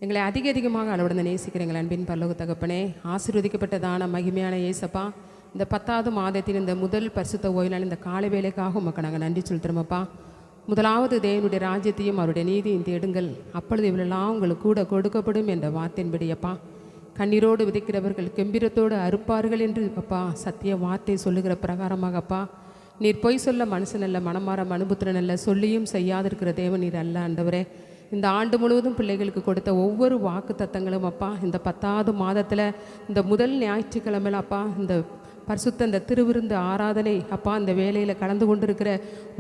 எங்களை அதிகமாக அளவிட நேசிக்கிற எங்கள் அன்பின் பரலோக தகப்பனே, ஆசீர்வதிக்கப்பட்டதான மகிமையான இயேசப்பா, இந்த 10வது மாதத்தின் இந்த முதல் பரிசுத்த ஓய்வு நாள் இந்த காலை வேலைக்காக உமக்கு நாங்கள் நன்றி செலுத்துகிறோமப்பா. முதலாவது தேவனுடைய ராஜ்யத்தையும் அவருடைய நீதியும் தேடுங்கள், அப்பொழுது இவளெல்லாம் உங்களுக்கு கூட கொடுக்கப்படும் என்ற வார்த்தையின்படியப்பா. கண்ணீரோடு விதைக்கிறவர்கள் கெம்பீரத்தோடு அறுப்பார்கள் என்று அப்பா சத்திய வார்த்தை சொல்லுகிற பிரகாரமாகப்பா, நீர் பொய் சொல்ல மனுஷன் அல்ல, மனமாற மனுபுத்திரன் அல்ல, சொல்லியும் செய்யாதிருக்கிற தேவன் நீர் அல்ல. ஆண்டவரே, இந்த ஆண்டு முழுவதும் பிள்ளைகளுக்கு கொடுத்த ஒவ்வொரு வாக்கு தத்தங்களும் அப்பா, இந்த 10வது மாதத்தில் இந்த முதல் ஞாயிற்றுக்கிழமையில் அப்பா, இந்த பரிசுத்த இந்த திருவிருந்து ஆராதனை அப்பா, இந்த வேலையில் கலந்து கொண்டிருக்கிற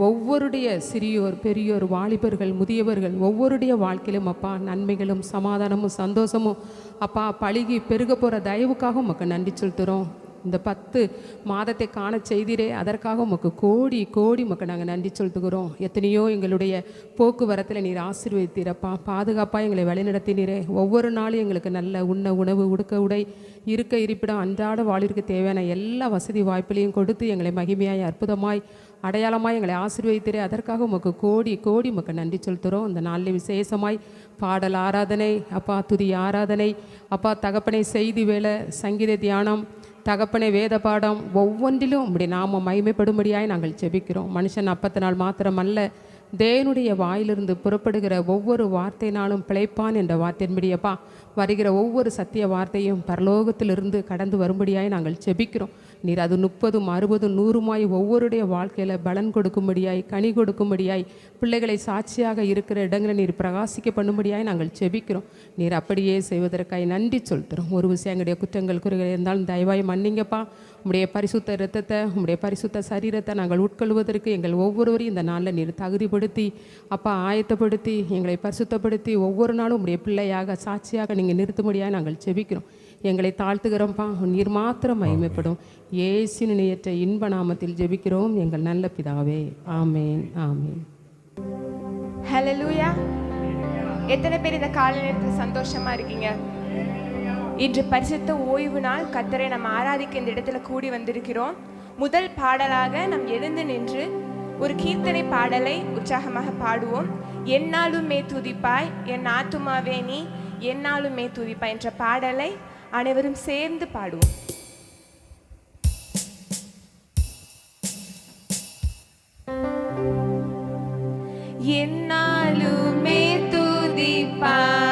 ஒவ்வொருடைய சிறியோர் பெரியோர் வாலிபர்கள் முதியவர்கள் ஒவ்வொருடைய வாழ்க்கையிலும் அப்பா நன்மைகளும் சமாதானமும் சந்தோஷமும் அப்பா பழுகி பெருக போகிற தயவுக்காக உமக்கு நன்றி செலுத்துகிறோம். இந்த 10 மாதத்தை காண செய்திரே, அதற்காக உமக்கு கோடி கோடி உமக்கு நாங்கள் நன்றி செலுத்துகிறோம். எத்தனையோ எங்களுடைய போக்குவரத்தில் நீர் ஆசீர்வதித்தீரப்பா, பாதுகாப்பாக எங்களை வழிநடத்தினீரே. ஒவ்வொரு நாளும் எங்களுக்கு நல்ல உண்ண உணவு, உடுக்க உடை, இருக்க இருப்பிடம், அன்றாட வாழ்விற்கு தேவையான எல்லா வசதி வாய்ப்புகளையும் கொடுத்து எங்களை மகிமையாய் அற்புதமாய் அடையாளமாய் எங்களை ஆசீர்வதித்தீரே. அதற்காக உமக்கு கோடி கோடி உமக்கு நன்றி செலுத்துகிறோம். இந்த நாளில் விசேஷமாய் பாடல் ஆராதனை அப்பா, துதி ஆராதனை அப்பா, தகப்பனை செய்தி வேலை, சங்கீத தியானம், தகப்பனை வேத பாடம் ஒவ்வொன்றிலும் உம்முடைய நாம மகிமைப்படும்படியாய் நாங்கள் ஜெபிக்கிறோம். மனுஷன் அப்பத்தினால் மாத்திரமல்ல, தேவனுடைய வாயிலிருந்து புறப்படுகிற ஒவ்வொரு வார்த்தையினாலும் பிழைப்பான் என்ற வார்த்தையின்படியப்பா, வருகிற ஒவ்வொரு சத்திய வார்த்தையும் பரலோகத்திலிருந்து கடந்து வரும்படியாய் நாங்கள் ஜெபிக்கிறோம். நீர் அது 30, 60, 100 ஒவ்வொருடைய வாழ்க்கையில் பலன் கொடுக்கும்படியாய், கனி கொடுக்கும்படியாய், பிள்ளைகளை சாட்சியாக இருக்கிற இடங்களை நீர் பிரகாசிக்க பண்ணும்படியாய் நாங்கள் ஜெபிக்கிறோம். நீர் அப்படியே செய்வதற்காய் நன்றி சொல்கிறோம். ஒரு விஷயம் எங்களுடைய குற்றங்கள் குறைகள் இருந்தாலும் தயவாய் மன்னிங்கப்பா. உம்முடைய பரிசுத்த இரத்தத்தை, உம்முடைய பரிசுத்த சரீரத்தை நாங்கள் உட்கொள்வதற்கு எங்கள் ஒவ்வொருவரையும் இந்த நாளில் நீர் தகுதிப்படுத்தி அப்பா ஆயத்தப்படுத்தி எங்களை பரிசுத்தப்படுத்தி ஒவ்வொரு நாளும் உம்முடைய பிள்ளையாக சாட்சியாக நீங்கள் நிறுத்தும்படியாக நாங்கள் ஜெபிக்கிறோம். எங்களை தாழ்த்துகிறோம்ப்பா. நீர் மாத்திரம் மகிமைப்படும் இயேசுவின் நினையற்ற இன்ப நாமத்தில் ஜெபிக்கிறோம் எங்கள் நல்ல பிதாவே. ஆமேன், ஆமேன். ஹல்லேலூயா. எத்தனை பேர் இந்த காலை நேரத்தில் சந்தோஷமா இருக்கீங்க? இன்று பரிசுத்த ஓய்வு நாள், கர்த்தரை நம்ம ஆராதிக்க இந்த இடத்துல கூடி வந்திருக்கிறோம். முதல் பாடலாக நம் எழுந்து நின்று ஒரு கீர்த்தனை பாடலை உற்சாகமாக பாடுவோம். என்னாலுமே துதிப்பாய் என் ஆத்துமாவே நீ, என்னாலுமே துதிப்பாய் என்ற பாடலை அனைவரும் சேர்ந்து பாடுவோம். என்னாலுமே துதிப்பாய்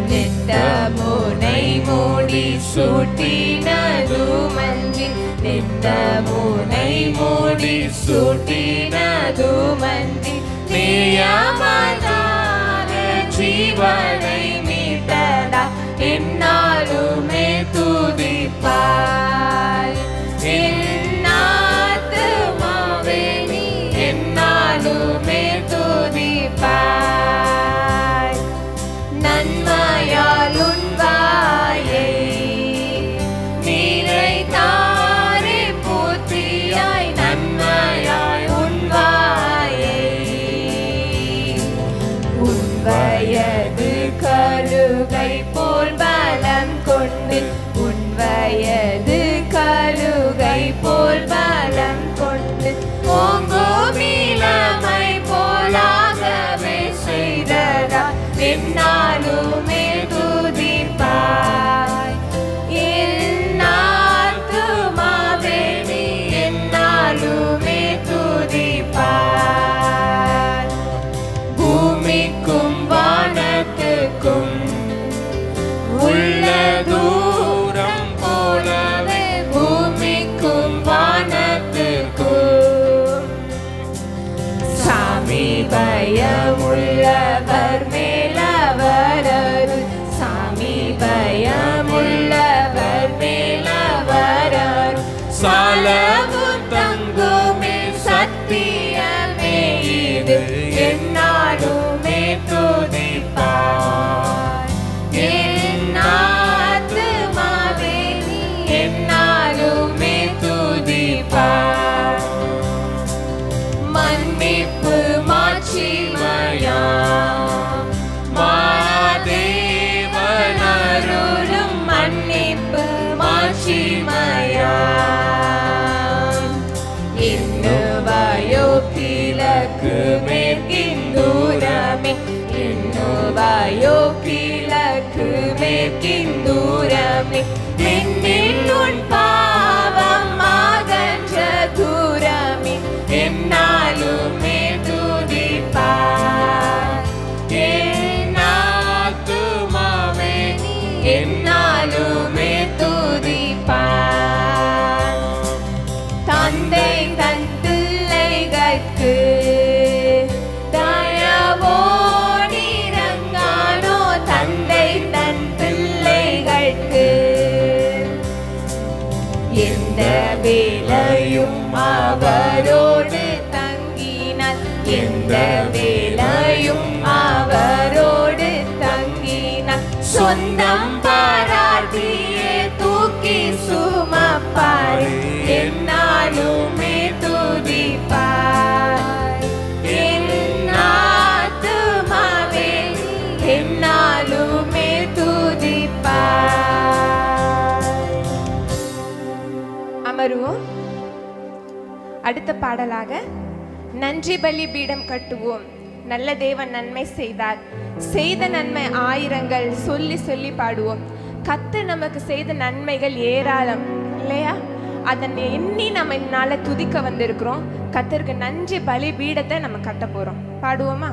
நித்தமுனை மூடி சூட்டினதுமன்றி, நித்தமுனை மூடி சூட்டினதுமன்றி, நியமதான ஜீவனை மீட்டதா என்னாலுமே துதிப்பாய். என்னாத்துமாவே நீ என்னாலுமே துதிப்பாய். நன்மையால் உன் வாயை நிறைத்தாரே பூர்த்தியாய், நன்மையாய் உன் வாயை வயது கழுகை போல் பலம் கொண்டு ஓங்கும் இளமை போலாகவே செய்ததா என்னாலுமே துதிப்பாய். என் ஆத்துமாவே நீ என்னாலுமே துதிப்பாய். பூமிக்கும் வானத்துக்கும் உள்ள தூரம் போலவே பூமிக்கும் வானத்துக்கும் சாமீபயமுள்ளவர் மேலவர் அருள். சாமீபயமுள்ளவர் மேலவர் அருள். சாலவும் தங்குமே சத்தியமே இது என்னாலுமே துதிப்பாய். என் ஆத்துமாவே நீ என்னாலுமே துதிப்பாய். மன்னிப்பு மாட்சிமையா மாதேவனருளும் மன்னிப்பு மாட்சிமையா இன்னுவாயோ கிழக்கு மேற்கின் தூரமே. இன்னுவாயோ கிழக்கு மேற்கின் தூரமே. என்னில் உன் பாவம் அகன்ற தூரமே என்னாலுமே துதிப்பாய். என் ஆத்துமாவே நீ என்னாலுமே துதிப்பாய். தந்தை தன் பிள்ளைகளுக்கு தயவோடிரங்கானோ. தந்தை தன் பிள்ளைகளுக்கு எந்த வேளையும் அவரோடு தங்கினார். எந்த வேளையும் அவரோடு தங்கினார். சொந்தம் பாராட்டியே தூக்கி சுமப்பார் என்னாலுமே துதிப்பார். என் ஆத்துமாவே என்னாலுமே துதிப்பார். அமருவோம். அடுத்த பாடலாக நன்றி பலி பீடம் கட்டுவோம். நல்ல தேவன் நன்மை செய்தார். செய்த நன்மை ஆயிரங்கள் சொல்லி சொல்லி பாடுவோம். கர்த்தர் நமக்கு செய்த நன்மைகள் ஏராளம் இல்லையா? அதனை எண்ணி நம்ம இந்நாள துதிக்க வந்திருக்கிறோம். கர்த்தருக்கு நன்றி பலி பீடத்தை நம்ம கட்ட போறோம். பாடுவோமா?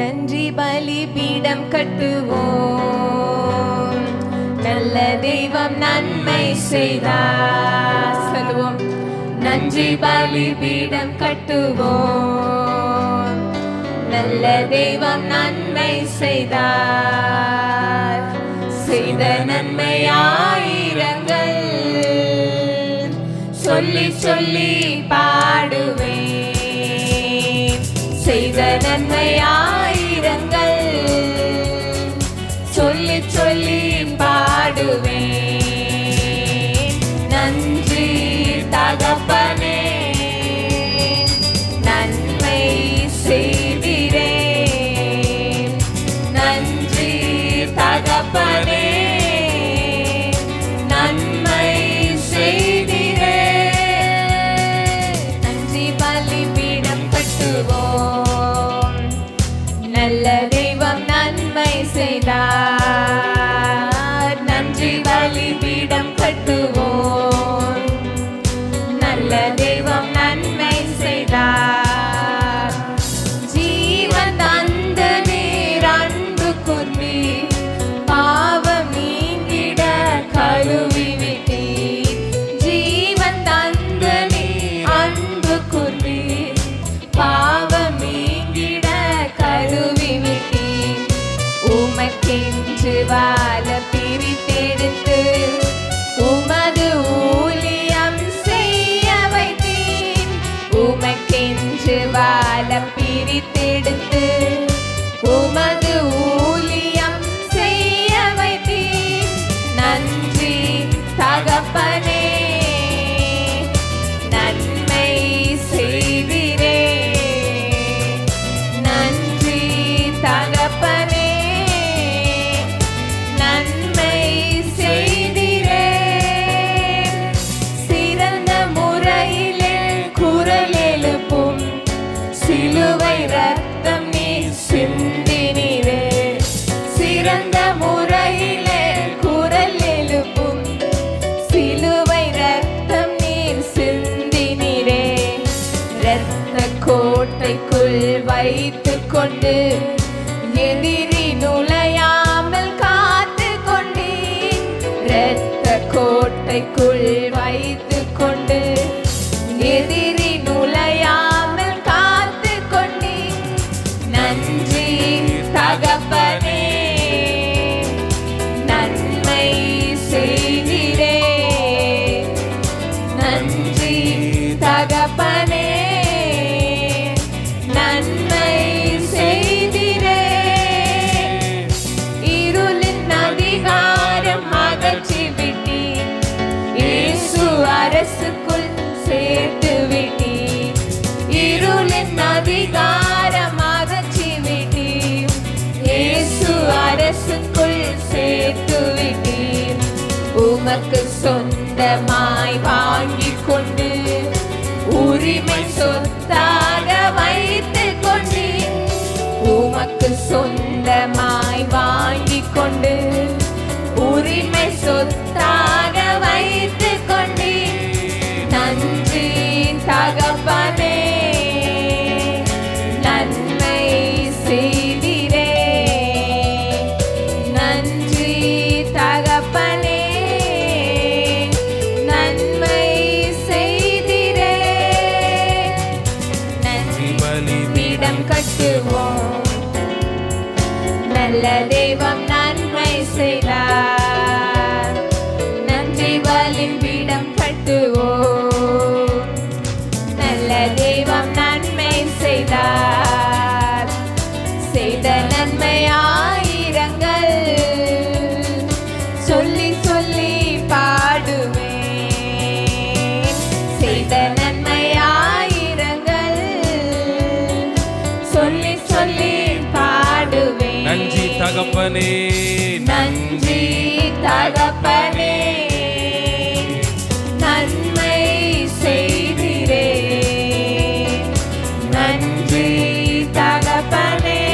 நன்றி பலி பீடம் கட்டுவோம். நல்ல தெய்வம் நன்மை செய்தார். சொல்லுவோம். நன்றி பலி பீடம் கட்டுவோம். நல்ல தெய்வம் நன்மை செய்தார். செய்த நன்மை ஆயிரங்கள் சொல்லி சொல்லி பாடுவேன். செய்த நன்மை ஆயிரங்கள் சொல்லி சொல்லி பாடுவேன். நன்றி தகப்பனே நன்மை செய்திரே. நன்றி தகப்பனே நன்மை செய்திரே. நன்றி பலி பீடம் கட்டுவோம். நல்ல தெய்வம் நன்மை செய்தார். நன்றி பலி பீடம் கட்டுவோம். நல்ல தெய்வம் நன்மை செய்தார். ஜீவன் தந்த நீர் அன்பு கூர்வி பாவம் நீங்கிட கழுவி விட்டீர். ஜீவன் தந்த நீர் அன்பு கூர்வி பாவம் நீங்கிட கழுவி விட்டீர். உமக்கென்று வாழ பிரித்தெடுத்து உமது ஊழியம் செய்ய வைத்தீர். உமக்கென்று வாழ பிரித்தெடுத்து உமது ஊழியம் செய்ய வைத்தீர். நன்றி தகப்பனே நன்மை செய்திரே. நன்றி தகப்பனே கொண்டு எதிரி நுழையாமல் காத்து கொண்டீர். இரத்த கோட்டைக்குள் வைத்து கொண்டு எதிரி நுழையாமல் காத்து கொண்டீர். நன்றி தகப்பனே, நன்மை செய்திரே. நன்றி தகப்பனே, நன்மை செய்திரே. இருளின் அதிகாரம் அகற்றி விட்டீர், இயேசு அரசுக்குள் சேர்த்து விட்டீர். இருளின் அதிகாரம் அகற்றி விட்டீர், இயேசு அரசுக்குள் சேர்த்து விட்டீர். உமக்கு சொந்தமாய் வாங்கிக் கொண்டு உரிமை சொத்தாக வைத்து கொண்டீர். உமக்கு சொந்தமாய் வாங்கிக் கொண்டு உரிமை சொத்தாக வைத்து கொண்டீர். நன்றி தகப்பனே, நன்மை செய்திரே. நன்றி தகப்பனே, நன்மை செய்திரே. நன்றி பலிபீடம் கட்டுவோம், நல்ல தெய்வம் நன்மை செய்தார். நன்றி பலிபீடம் கட்டுவோம், நல்ல தெய்வம் நன்மை செய்தார். செய்த நன்மை ஆயிரங்கள் சொல்லி சொல்லி பாடுவேன். செய்த நன்மை ஆயிரங்கள் சொல்லி சொல்லி பாடுவேன். நன்றி தகப்பனே, நன்றி தகப்பனே, நன்மை செய்திரே. நன்றி தகப்பனே,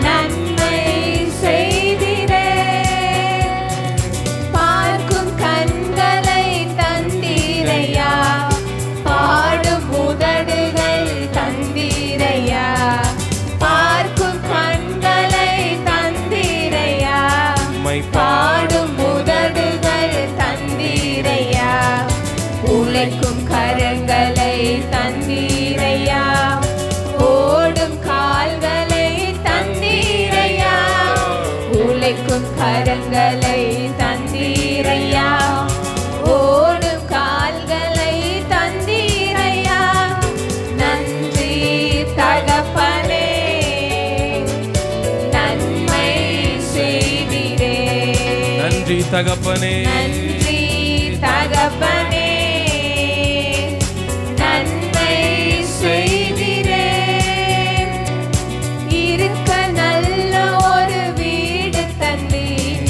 நன்மை செய்திரே. பார்க்கும் கண்களை தந்தீரையா, பாடும் உதடுகள் தந்தீரையா. பார்க்கும் கண்களை தந்தீரையா, பாடும் உதடுகள் தந்தீரையா. உழைக்கும் கரங்களை தந்தீரையா, ஓடும் கால்களை தந்தீரையா. உழைக்கும் கரங்களை தந்தீரையா, ஓடும் கால்களை தந்தீரையா. நன்றி தகப்பனே, நன்மை செய்திரே. நன்றி தகப்பனே, நன்றி தகப்பனே, நன்மை செய்திரே. இருக்க நல்ல ஒரு வீடு தந்தீர்,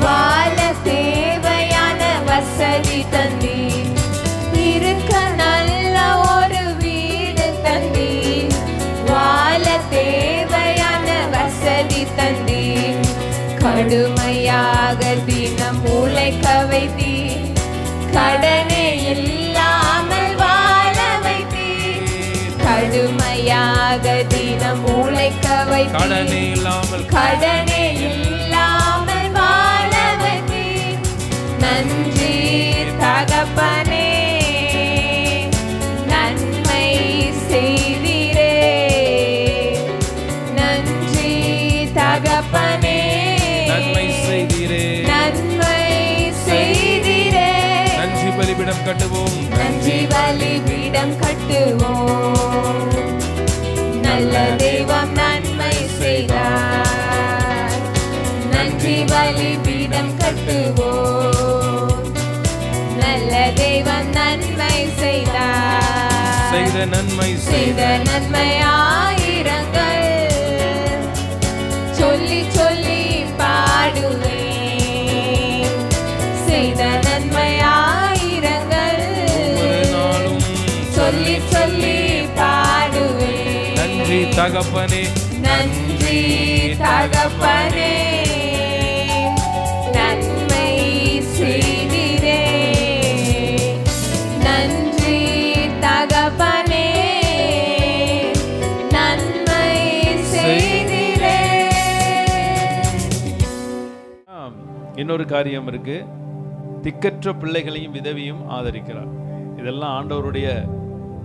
வாழ தேவையான வசதி தந்தீர். இருக்க நல்ல ஒரு வீடு தந்தீர், வாழ தேவையான வசதி தந்தீர். கடுமையாக தினம் உழைக்க வைத்தீர், கடனே இல்லாமல் வாழ வைத்தீர். கடுமையாக தினம் உழைக்க வைத்தீர், கடனே இல்லாமல் கடனே இல்லாமல் வாழ வைத்தீர். நன்றி தகப்பனே, நன்மை செய்திரே. நன்றி தகப்பனே, நன்மை செய்தீரே. நன்மை செய்திரே. நன்றி பலிபீடம் கட்டுவோம், நன்றி பலிபீடம் கட்டுவோம், நல்ல தெய்வம் நன்மை செய்தார். நன்றி பலிபீடம் கட்டுவோம், நல்ல தெய்வம் நன்மை செய்தார். செய்த நன்மை செய்த நன்மை ஆயிரங்கள் சொல்லி சொல்லி பாடுவேன். செய்த நன்மை ஆயிரங்கள் சொல்லி சொல்லி பாடுவேன். நன்றி தகப்பனே, நன்றி தகப்பனே, நன்மை செய்திரே. நன்றி தகப்பனே, நன்மை இன்னொரு காரியம் இருக்கு, திக்கற்ற பிள்ளைகளையும் விதவியும் ஆதரிக்கிறார். இதெல்லாம் ஆண்டவருடைய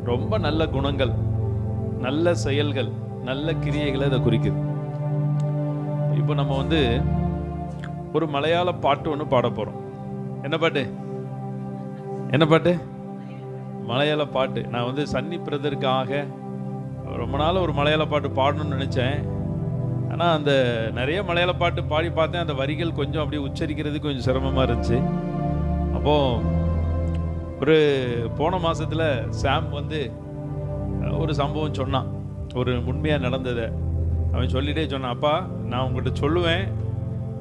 ரொம்ப நல்ல குணங்கள், நல்ல செயல்கள், நல்ல கிரியைகளை இதை குறிக்குது. இப்போ நம்ம ஒரு மலையாள பாட்டு ஒன்று பாட போகிறோம். என்ன பாட்டு? என்ன பாட்டு? மலையாள பாட்டு. நான் சன்னி பிரதருக்காக ரொம்ப நாள் ஒரு மலையாள பாட்டு பாடணும்னு நினச்சேன். ஆனால் அந்த நிறைய மலையாள பாட்டு பாடி பார்த்தேன், அந்த வரிகள் கொஞ்சம் அப்படியே உச்சரிக்கிறது கொஞ்சம் சிரமமாக இருந்துச்சு. அப்போது ஒரு போன மாதத்தில் சாம் ஒரு சம்பவம் சொன்னான், ஒரு உண்மையாக நடந்ததை அவன் சொல்லிட்டே சொன்னான். அப்பா, நான் உங்கள்கிட்ட சொல்லுவேன்,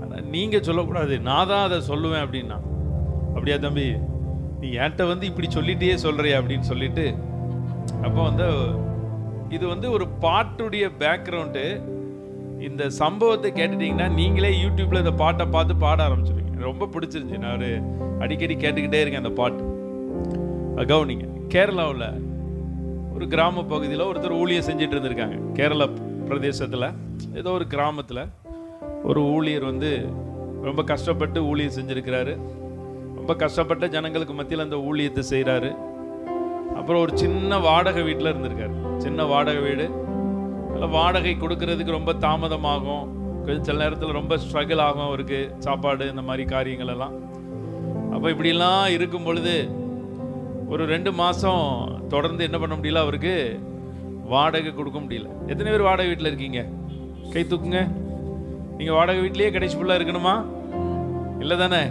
ஆனால் நீங்கள் சொல்லக்கூடாது, நான் தான் அதை சொல்லுவேன் அப்படின்னா. அப்படியா தம்பி, நீ என்கிட்ட இப்படி சொல்லிட்டே சொல்கிறியா அப்படின்னு சொல்லிட்டு, அப்போ இது ஒரு பாட்டுடைய பேக்ரவுண்டு. இந்த சம்பவத்தை கேட்டுட்டீங்கன்னா நீங்களே யூடியூப்பில் இந்த பாட்டை பார்த்து பாட ஆரம்பிச்சிருவீங்க. ரொம்ப பிடிச்சிருந்துச்சு, நான் அடிக்கடி கேட்டுக்கிட்டே இருக்கேன் அந்த பாட்டு. கவனிங்க, கேரளாவில் ஒரு கிராம பகுதியில் ஒருத்தர் ஊழியர் செஞ்சுட்டு இருந்திருக்காங்க. கேரளா பிரதேசத்தில் ஏதோ ஒரு கிராமத்தில் ஒரு ஊழியர் ரொம்ப கஷ்டப்பட்டு ஊழியர் செஞ்சுருக்கிறாரு. ரொம்ப கஷ்டப்பட்ட ஜனங்களுக்கு மத்தியில் அந்த ஊழியத்தை செய்கிறாரு. அப்புறம் ஒரு சின்ன வாடகை வீட்டில் இருந்திருக்காரு. சின்ன வாடகை வீடு, அதில் வாடகை கொடுக்கறதுக்கு ரொம்ப தாமதமாகும், கொஞ்சம் சில நேரத்தில் ரொம்ப ஸ்ட்ரகிள் ஆகும் அவருக்கு, சாப்பாடு இந்த மாதிரி காரியங்கள் எல்லாம். அப்போ இப்படிலாம் இருக்கும் பொழுது ஒரு 2 மாதம் தொடர்ந்து என்ன பண்ண முடியல, அவருக்கு வாடகை கொடுக்க முடியல. எத்தனை பேர் வாடகை வீட்டில் இருக்கீங்க? கை தூக்குங்க. நீங்கள் வாடகை வீட்லேயே கடைசி ஃபுல்லாக இருக்கணுமா? இல்லை தானே?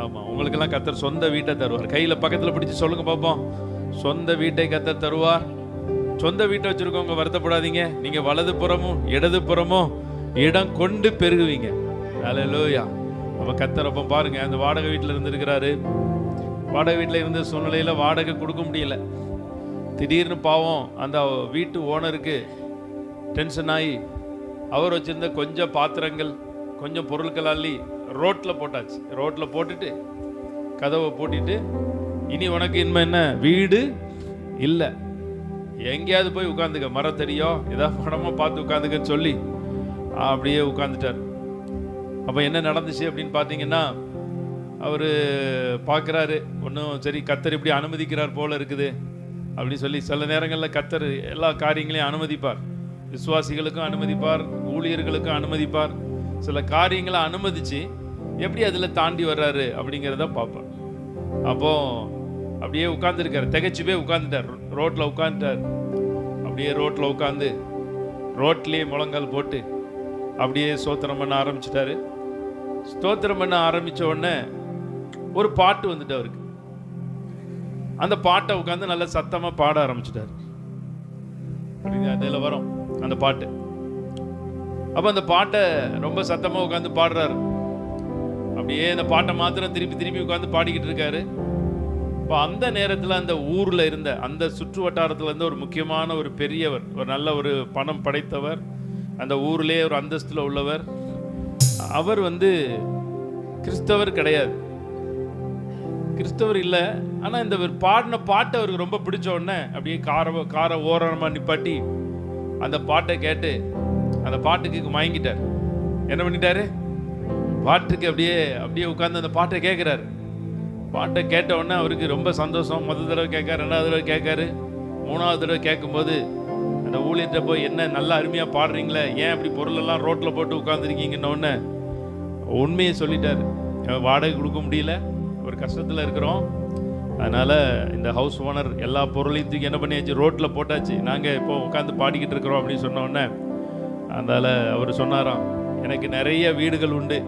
ஆமாம், உங்களுக்கெல்லாம் கர்த்தர் சொந்த வீட்டை தருவார். கையில் பக்கத்தில் பிடிச்சி சொல்லுங்க பார்ப்போம், சொந்த வீட்டை கர்த்தர் தருவார். சொந்த வீட்டை வச்சுருக்கவங்க வருத்தப்படாதீங்க, நீங்கள் வலது புறமும் இடது புறமும் இடம் கொண்டு பெருகுவீங்க. அல்லேலூயா. அப்போ கர்த்தர் அப்போ பாருங்கள், அந்த வாடகை வீட்டில் இருந்திருக்கிறாரு. வாடகை வீட்டில் இருந்த சூழ்நிலையில் வாடகை கொடுக்க முடியல. திடீர்னு பாவம் அந்த வீட்டு ஓனருக்கு டென்ஷன் ஆகி அவர் வச்சுருந்த கொஞ்சம் பாத்திரங்கள், கொஞ்சம் பொருட்கள் அள்ளி ரோட்டில் போட்டாச்சு. ரோட்டில் போட்டுட்டு கதவை பூட்டிட்டு, இனி உனக்கு இனிமே என்ன வீடு இல்லை, எங்கேயாவது போய் உட்காந்துக்க, மரத்தடியோ ஏதாவது படமாக பார்த்து உட்காந்துக்கன்னு சொல்லி அப்படியே உட்காந்துட்டார். அப்போ என்ன நடந்துச்சு அப்படின்னு பார்த்தீங்கன்னா, அவர் பார்க்குறாரு, ஒன்றும் சரி கர்த்தர் இப்படி அனுமதிக்கிறார் போல இருக்குது அப்படின்னு சொல்லி. சில நேரங்களில் கர்த்தர் எல்லா காரியங்களையும் அனுமதிப்பார், விசுவாசிகளுக்கும் அனுமதிப்பார், ஊழியர்களுக்கும் அனுமதிப்பார். சில காரியங்களை அனுமதிச்சு எப்படி அதில் தாண்டி வர்றாரு அப்படிங்கிறத பார்ப்பார். அப்போ அப்படியே உட்காந்துருக்காரு, திகைச்சு போய் உட்காந்துட்டார், ரோட்டில் உட்காந்துட்டார். அப்படியே ரோட்டில் உட்காந்து ரோட்லேயே முழங்கால் போட்டு அப்படியே ஸ்தோத்திரம் பண்ண ஆரம்பிச்சிட்டாரு. ஸ்தோத்திரம் பண்ண ஆரம்பித்த உடனே ஒரு பாட்டு வந்துட்டு அவருக்கு. அந்த பாட்டை உட்காந்து நல்லா சத்தமாக பாட ஆரம்பிச்சிட்டாரு. அதில் வரும் அந்த பாட்டு. அப்போ அந்த பாட்டை ரொம்ப சத்தமாக உட்காந்து பாடுறாரு. அப்படியே அந்த பாட்டை மாத்திரம் திருப்பி திருப்பி உட்காந்து பாடிக்கிட்டு இருக்காரு. இப்போ அந்த நேரத்தில் அந்த ஊரில் இருந்த, அந்த சுற்று வட்டாரத்தில் இருந்த ஒரு முக்கியமான ஒரு பெரியவர், ஒரு நல்ல ஒரு பணம் படைத்தவர், அந்த ஊர்லேயே ஒரு அந்தஸ்தில் உள்ளவர். அவர் கிறிஸ்தவர் கிடையாது, கிறிஸ்தவர் இல்லை. ஆனால் இந்த பாடின பாட்டை அவருக்கு ரொம்ப பிடிச்ச உடனே அப்படியே காரை ஓரமாக நிப்பாட்டி அந்த பாட்டை கேட்டு அந்த பாட்டுக்கு மயங்கிட்டார். என்ன பண்ணிட்டாரு? பாட்டுக்கு அப்படியே உட்காந்து அந்த பாட்டை கேட்குறாரு. பாட்டை கேட்ட உடனே அவருக்கு ரொம்ப சந்தோஷம். முதல் தடவை கேட்காரு, 2வது தடவை கேட்காரு, 3வது தடவை கேட்கும்போது அந்த ஊழியர்கிட்ட போய், என்ன நல்லா அருமையாக பாடுறீங்களே, ஏன் அப்படி பொருளெல்லாம் ரோட்டில் போட்டு உட்காந்துருக்கீங்கன்னு உடனே உண்மையை சொல்லிட்டாரு. வாடகை கொடுக்க முடியல, ஒரு கஷ்டத்தில் இருக்கிறோம், அதனால் இந்த ஹவுஸ் ஓனர் எல்லா பொருளையும் தூக்கி என்ன பண்ணியாச்சு, ரோட்டில் போட்டாச்சு, நாங்கள் இப்போ உட்காந்து பாடிக்கிட்டு இருக்கிறோம் அப்படின்னு சொன்ன உடனே அதனால் அவர் சொன்னாராம், எனக்கு நிறைய வீடுகள் உண்டு,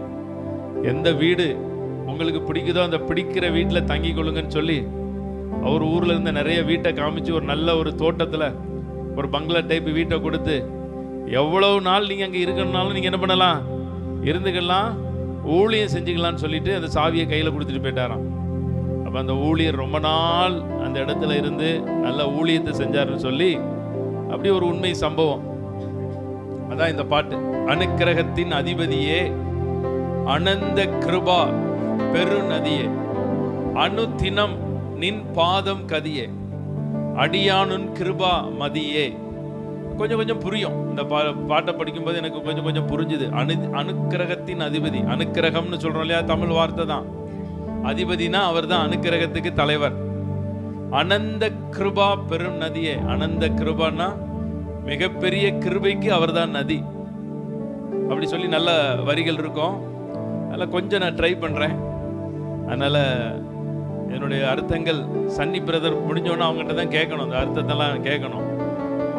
எந்த வீடு உங்களுக்கு பிடிக்குதோ அந்த பிடிக்கிற வீட்டில் தங்கி கொள்ளுங்கன்னு சொல்லி அவர் ஊரில் இருந்த நிறைய வீட்டை காமிச்சு ஒரு நல்ல ஒரு தோட்டத்தில் ஒரு பங்களா டைப் வீட்டை கொடுத்து, எவ்வளவு நாள் நீங்கள் அங்கே இருக்கணும்னாலும் நீங்கள் என்ன பண்ணலாம், இருந்துக்கலாம், ஊழியம் செஞ்சுக்கலான்னு சொல்லிட்டு அந்த சாவியை கையில் கொடுத்துட்டு போயிட்டாராம். அப்போ அந்த ஊழியர் ரொம்ப நாள் அந்த இடத்துல இருந்து நல்ல ஊழியத்தை செஞ்சாருன்னு சொல்லி அப்படி ஒரு உண்மை சம்பவம். அதான் இந்த பாட்டு. அனுக்கிரகத்தின் அதிபதியே, அனந்த கிருபா பெரு நதியே, அனுதினம் நின் பாதம் கதியே, அடியானுன் கிருபா மதியே, கொஞ்சம் கொஞ்சம் புரியும். இந்த பாட்டை படிக்கும்போது எனக்கு கொஞ்சம் கொஞ்சம் புரிஞ்சுது. அனுக்கிரகத்தின் அதிபதி, அனுக்கிரகம்னு சொல்றோம் இல்லையா, தமிழ் வார்த்தை தான். அதிபதினா அவர் தான், அனுக்கிரகத்துக்கு தலைவர். அனந்த கிருபா பெரும் நதியே. அனந்த கிருபான்னா மிகப்பெரிய கிருபைக்கு அவர் தான் நதி. அப்படி சொல்லி நல்ல வரிகள் இருக்கும். அதில் கொஞ்சம் நான் ட்ரை பண்றேன். அதனால என்னுடைய அர்த்தங்கள் சன்னி பிரதர் முடிஞ்சோன்னா அவங்ககிட்ட தான் கேட்கணும், அந்த அர்த்தத்தெல்லாம் கேட்கணும்.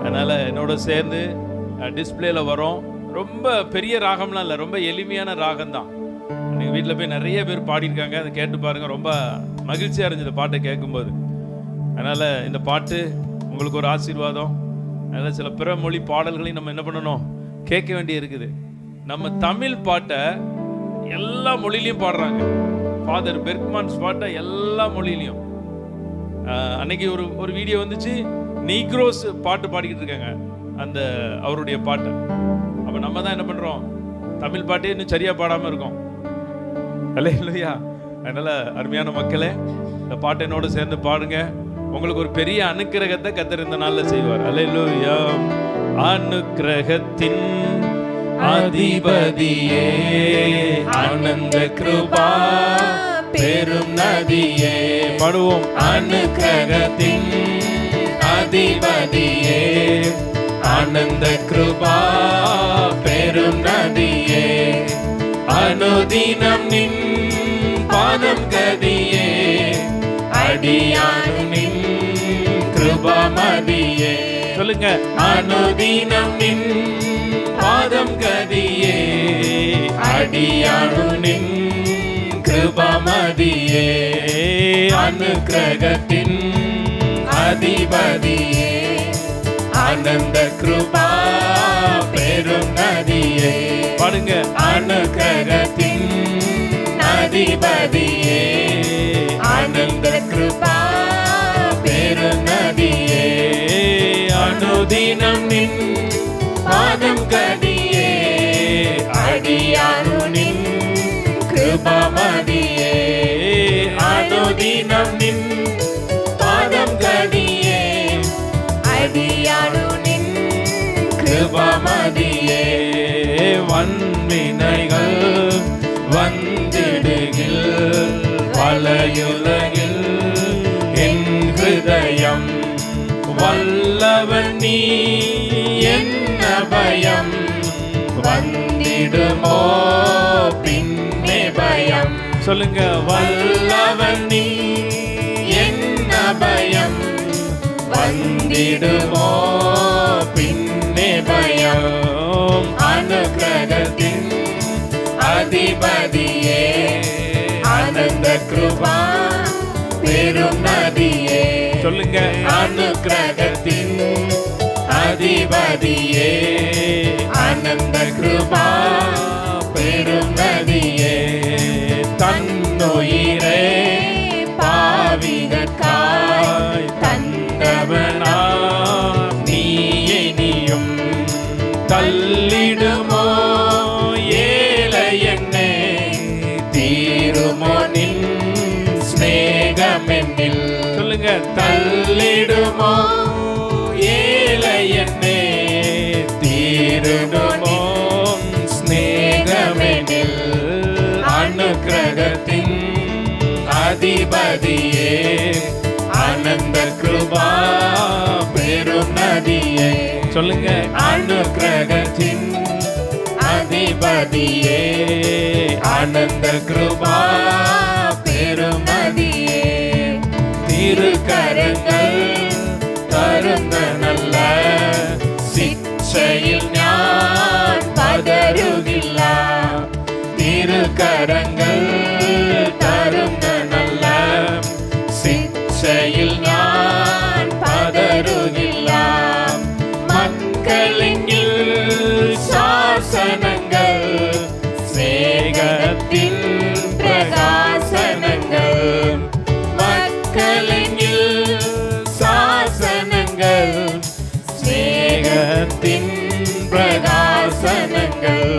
அதனால என்னோட சேர்ந்து டிஸ்பிளேல வரும். ரொம்ப பெரிய ராகம்லாம் இல்லை, ரொம்ப எளிமையான ராகம் தான். நீங்கள் வீட்டில் போய் நிறைய பேர் பாடியிருக்காங்க, அதை கேட்டு பாருங்க. ரொம்ப மகிழ்ச்சியாக இருந்துச்சு பாட்டை கேட்கும்போது. அதனால இந்த பாட்டு உங்களுக்கு ஒரு ஆசீர்வாதம். அதனால சில பிற மொழி பாடல்களையும் நம்ம என்ன பண்ணணும், கேட்க வேண்டி இருக்குது. நம்ம தமிழ் பாட்டை எல்லா மொழியிலையும் பாடுறாங்க. ஃபாதர் பெர்க்மான்ஸ் பாட்டை எல்லா மொழியிலையும். அன்னைக்கு ஒரு வீடியோ வந்துச்சு, நீக்ரோஸ் பாட்டு பாடிக்கிட்டு இருக்காங்க அந்த அவருடைய பாட்டை. அப்போ நம்ம தான் என்ன பண்ணுறோம், தமிழ் பாட்டே இன்னும் சரியாக பாடாமல் இருக்கோம். அல்லேலூயா. அதனால அருமையான மக்களே, இந்த பாட்டை என்னோட சேர்ந்து பாடுங்க. உங்களுக்கு ஒரு பெரிய அனுக்கிரகத்தை கர்த்தர் இந்த நாளில் செய்வார். அல்லேலூயா. அனுக்கிரகத்தின் அதிபதியே, ஆனந்த கிருபா பெரும் நதியே. பாடுவோம். அனுக்கிரகத்தின் அதிபதியே, ஆனந்த கிருபா பெரும் நதியே. அனுதினம் நின் பாதம் கதியே, அடியானு நின் கிருபாமதியே. சொல்லுங்க. அனுதினம் நின் பாதம் கதியே, அடியானு நின் கிருபாமதியே. அனுக்கிரகத்தின் அதிபதியே, ஆனந்த கிருபா பெரும் நதியே. பாடுங்க. அனுக்கிரகத்தின் அதிபதியே, ஆனந்த கிருபா பெரும் நதியே. அனுதினம் நின் பாதம் கதியே, அடியானு நின் கிருபாமதியே. அனுதினம் நின் பாதம் கதியே, அடியானு நின் கிருபாமதியே. வன்வினைகள் வந்திடுகில் வலையுலகில் என் ஹிருதயம் வல்லவன் நீ என்ன பயம் வந்திடுமோ பின்னே பயம். சொல்லுங்க. வல்லவன் நீ என்ன பயம் வந்திடுமோ பின்னே பயம். அனுக்கிரகத்தின் அதிபதியே, ஆனந்த கிருபா பெரும் நதியே. சொல்லுங்க. அனுக்கிரகத்தின் அதிபதியே, ஆனந்த கிருபா பெரும் நதியே. தன்னுயிரே பாவிகற்காய் தந்தவனா நீயே நீயும் தள்ளிடுமோ ஏழை என்னே தீருமோ நின் ஸ்நேகமென்னில். சொல்லுங்க. தள்ளிடுமோ ஏழை என்னே தீருமோ ஸ்நேகமென்னில். அனுக்கிரகத்தின் அதிபதியே, ஆனந்த கிருபா பெரும் நதியே. சொல்லுங்க. அனுக்கிரகத்தின் அதிபதியே, ஆனந்த கிருபா பெரும் நதியே. திருக்கரங்கள் தருந்த நல்ல சிக்ஷையில் ஞான் பதறுகில்ல. திருக்கரங்கள் தருந்த நல்ல சிக்ஷையில் ஞான் பதறுகில்ல. மக்களின் சாசனங்கள் சேகத்தின் பிரகாசனங்கள். மக்களின் சாசனங்கள் சேகத்தின் பிரகாசனங்கள்.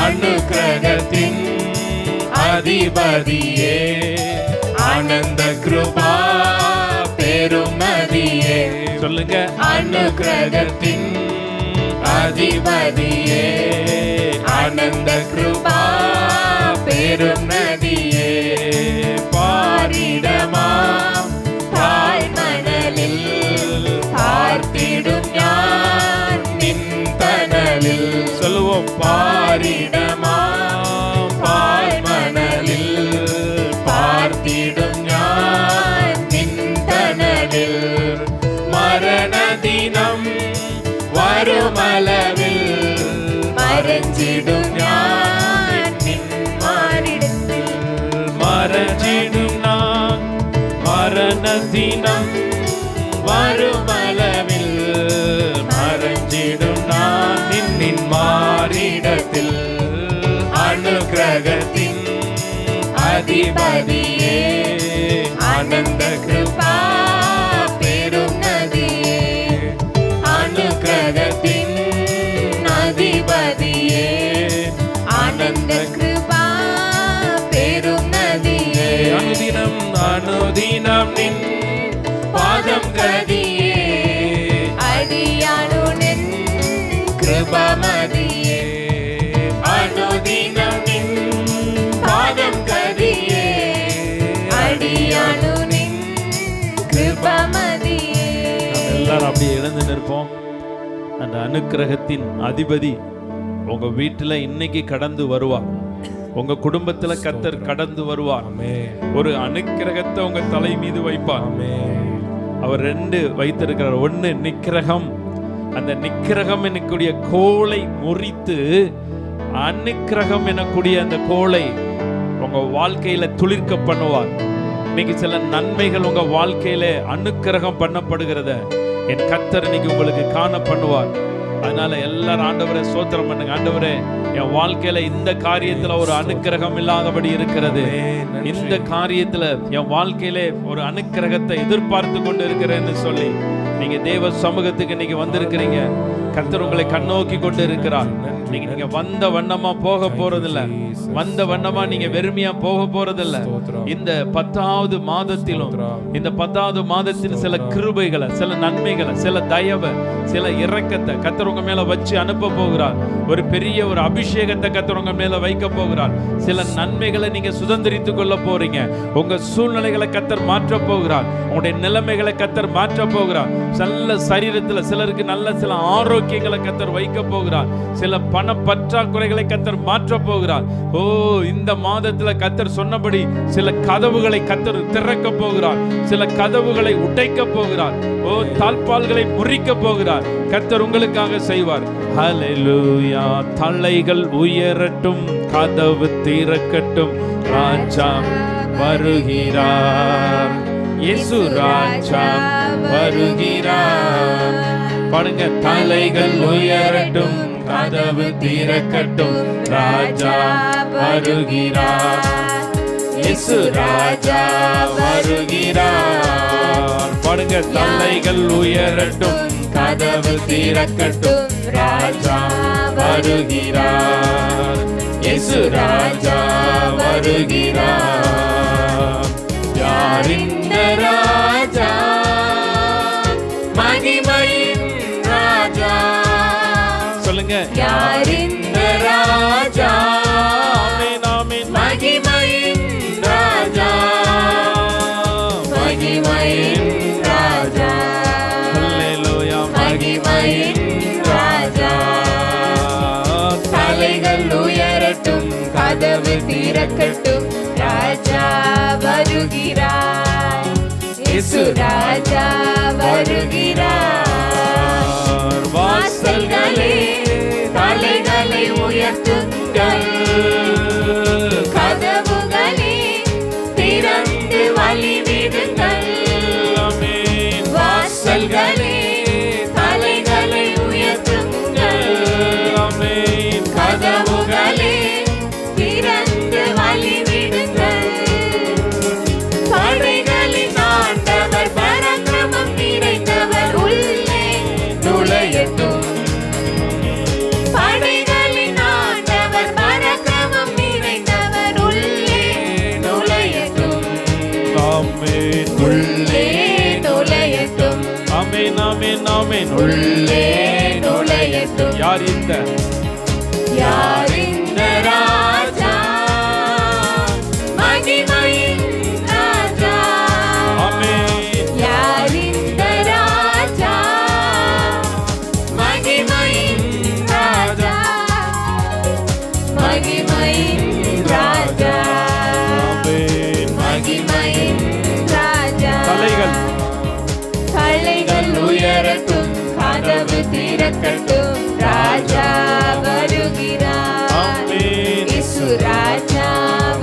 அனுக்கிரகத்தின் அதிபதியே, ஆனந்த கிருபா பெரும் நதியே. சொல்லுங்க. சொல்லுங்க. அனுக்கிரகத்தின் அதிபதியே, ஆனந்த கிருபா பெரும் நதியே, பாரிடமாம் பாய்மணலில் பார்த்திடும் ஞான் நின் தணலில். சொல்லுவோம். பாரிடமாம் பாய்மணலில் பார்த்திடும் ஞான் நின் தணலில், மரண தினம் வருமளவில் மறைஞ்சிடும் ஞான் நின் மாறிடத்தில். மறைஞ்சிடும் நான் மரண தினம் வருமளவில் மறைஞ்சிடும் நான் நின் மாறிடத்தில். அனுக்கிரகத்தின் அதிபதியே, ஆனந்த கிருபா பெரும் நதியே, அனுக்கிரகத்தின் அதிபதியே, ஆனந்த கிருபா பெரும் நதியே, அனுதினம் அனுதினம் நின் பாதம் கதியே, அடியானுனின் கிருபமதியே, அனுதினம் நின் பாதம் கதியே, அடியானுனின் கிருபமதியே. எல்லாரும் அப்படியே எழுந்து நிற்போம். அந்த அனுக்கிரகத்தின் அதிபதி உங்க வீட்டுல இன்னைக்கு கடந்து வருவார். உங்க குடும்பத்துல கர்த்தர் கடந்து வருவார். ஒரு அனுக்கிரகத்தை உங்க தலை மீது வைப்பார். அவர் 2 வைத்திருக்கிறார். 1 நிக்கிரகம். அந்த நிக்கிரகம் எனக்கூடிய கோலை முறித்து அனுக்கிரகம் எனக்கூடிய அந்த கோலை உங்க வாழ்க்கையில துளிர்க்க பண்ணுவார். இன்னைக்கு சில நன்மைகள் உங்க வாழ்க்கையில அனுக்கிரகம் பண்ணப்படுகிறத என் கர்த்தர் இன்னைக்கு உங்களுக்கு காண பண்ணுவார். அதனால எல்லாரும் ஆண்டவரை ஸ்தோத்திரம் பண்ணுங்க. ஆண்டவரே, என் வாழ்க்கையில இந்த காரியத்துல ஒரு அனுக்கிரகம் இல்லாதபடி இருக்கிறது. இந்த காரியத்துல என் வாழ்க்கையில ஒரு அனுக்கிரகத்தை எதிர்பார்த்து கொண்டு இருக்கிறேன்னு சொல்லி நீங்க தேவ சமூகத்துக்கு இன்னைக்கு வந்திருக்கிறீங்க. கர்த்தர் உங்களை கண்ணோக்கி கொண்டு இருக்கிறார். நீங்க வந்த வண்ணமா போக போறதில்ல. வந்த வண்ணமா நீங்க வெறுமையா போக போறதில்ல. இந்த 10வது மாதத்திலும் இந்த 10வது மாதத்தின் சில கிருபைகளை, சில நன்மைகளை, சில தயவை, சில இரக்கத்தை கர்த்தர் உங்க மேல வச்சு அனுப்ப போகிறார். ஒரு பெரிய ஒரு அபிஷேகத்தை கர்த்தர் உங்க மேல வைக்க போகிறார். சில நன்மைகளை நீங்க சுதந்திரித்துக் கொள்ள போறீங்க. உங்க சூழ்நிலைகளை கர்த்தர் மாற்ற போகிறார். உங்களுடைய நிலைமைகளை கர்த்தர் மாற்ற போகிறார். நல்ல சரீரத்துல சிலருக்கு நல்ல சில ஆரோக்கியங்களை கர்த்தர் வைக்க போகிறார். சில பண பற்றாக்குறைகளை கர்த்தர் மாற்ற போகிறார். ஓ, இந்த மாதத்துல கர்த்தர் சொன்னபடி சில கதவுகளை கர்த்தர் திறக்க போகிறார். சில கதவுகளை உடைக்க போகிறார். ஓ, தாழ்பால்களை முறிக்க போகிறார். கர்த்தர் உங்களுக்காக செய்வார். ஹல்லேலூயா. தலைகள் உயரட்டும், கதவு திறக்கட்டும், ராஜா வருகிறார். இயேசு ராஜா வருகிறார். பாடுங்க. தலைகள் உயரட்டும், கதவு திறக்கட்டும், ராஜா வருகிறார். இயேசு ராஜா வருகிறார். பாடுங்க. தலைகள் உயரட்டும், கதவு திறக்கட்டும், ராஜா வருகிறார். இயேசு ராஜா வருகிறார். யார் இந்த ராஜா? மகிமையின் ராஜா. சொல்லுங்க. யார் இந்த ராஜா? ஆமென், ஆமென். மகிமையின் ராஜா, மகிமையின் ராஜா. ஹல்லேலூயா. மகிமையின் ராஜா. தலைகள் உயரட்டும், கதவு திறக்கட்டும், ராஜா வருகிறார். இயேசு ராஜா வருகிறார். வாசல்களே தலைகளை உயர்த்துங்கள், கதவுகளே திறந்து வழிவிடுங்கள். வாசல்களே தலைகளை உயர்த்துங்கள், கதவுகளே திறந்து வழிவிடுங்கள். படைகளின் ஆண்டவர் பராக்கிரமம் நிறைந்தவர் ஆமென் ஆமென். உள்ளே நுழையட்டும். யார் இந்த யார் இந்த ராஜா? மகிமையின் ராஜா. ஆமென். யார் இந்த ராஜா? மகிமையின் ராஜா. மகிமையின் ராஜா. ஆமென். மகிமையின் ராஜா. தலைகள் கலைகள் உயரட்டும், கதவு திறக்கட்டும், ராஜா வருகிறார். ஆமென். இயேசு ராஜா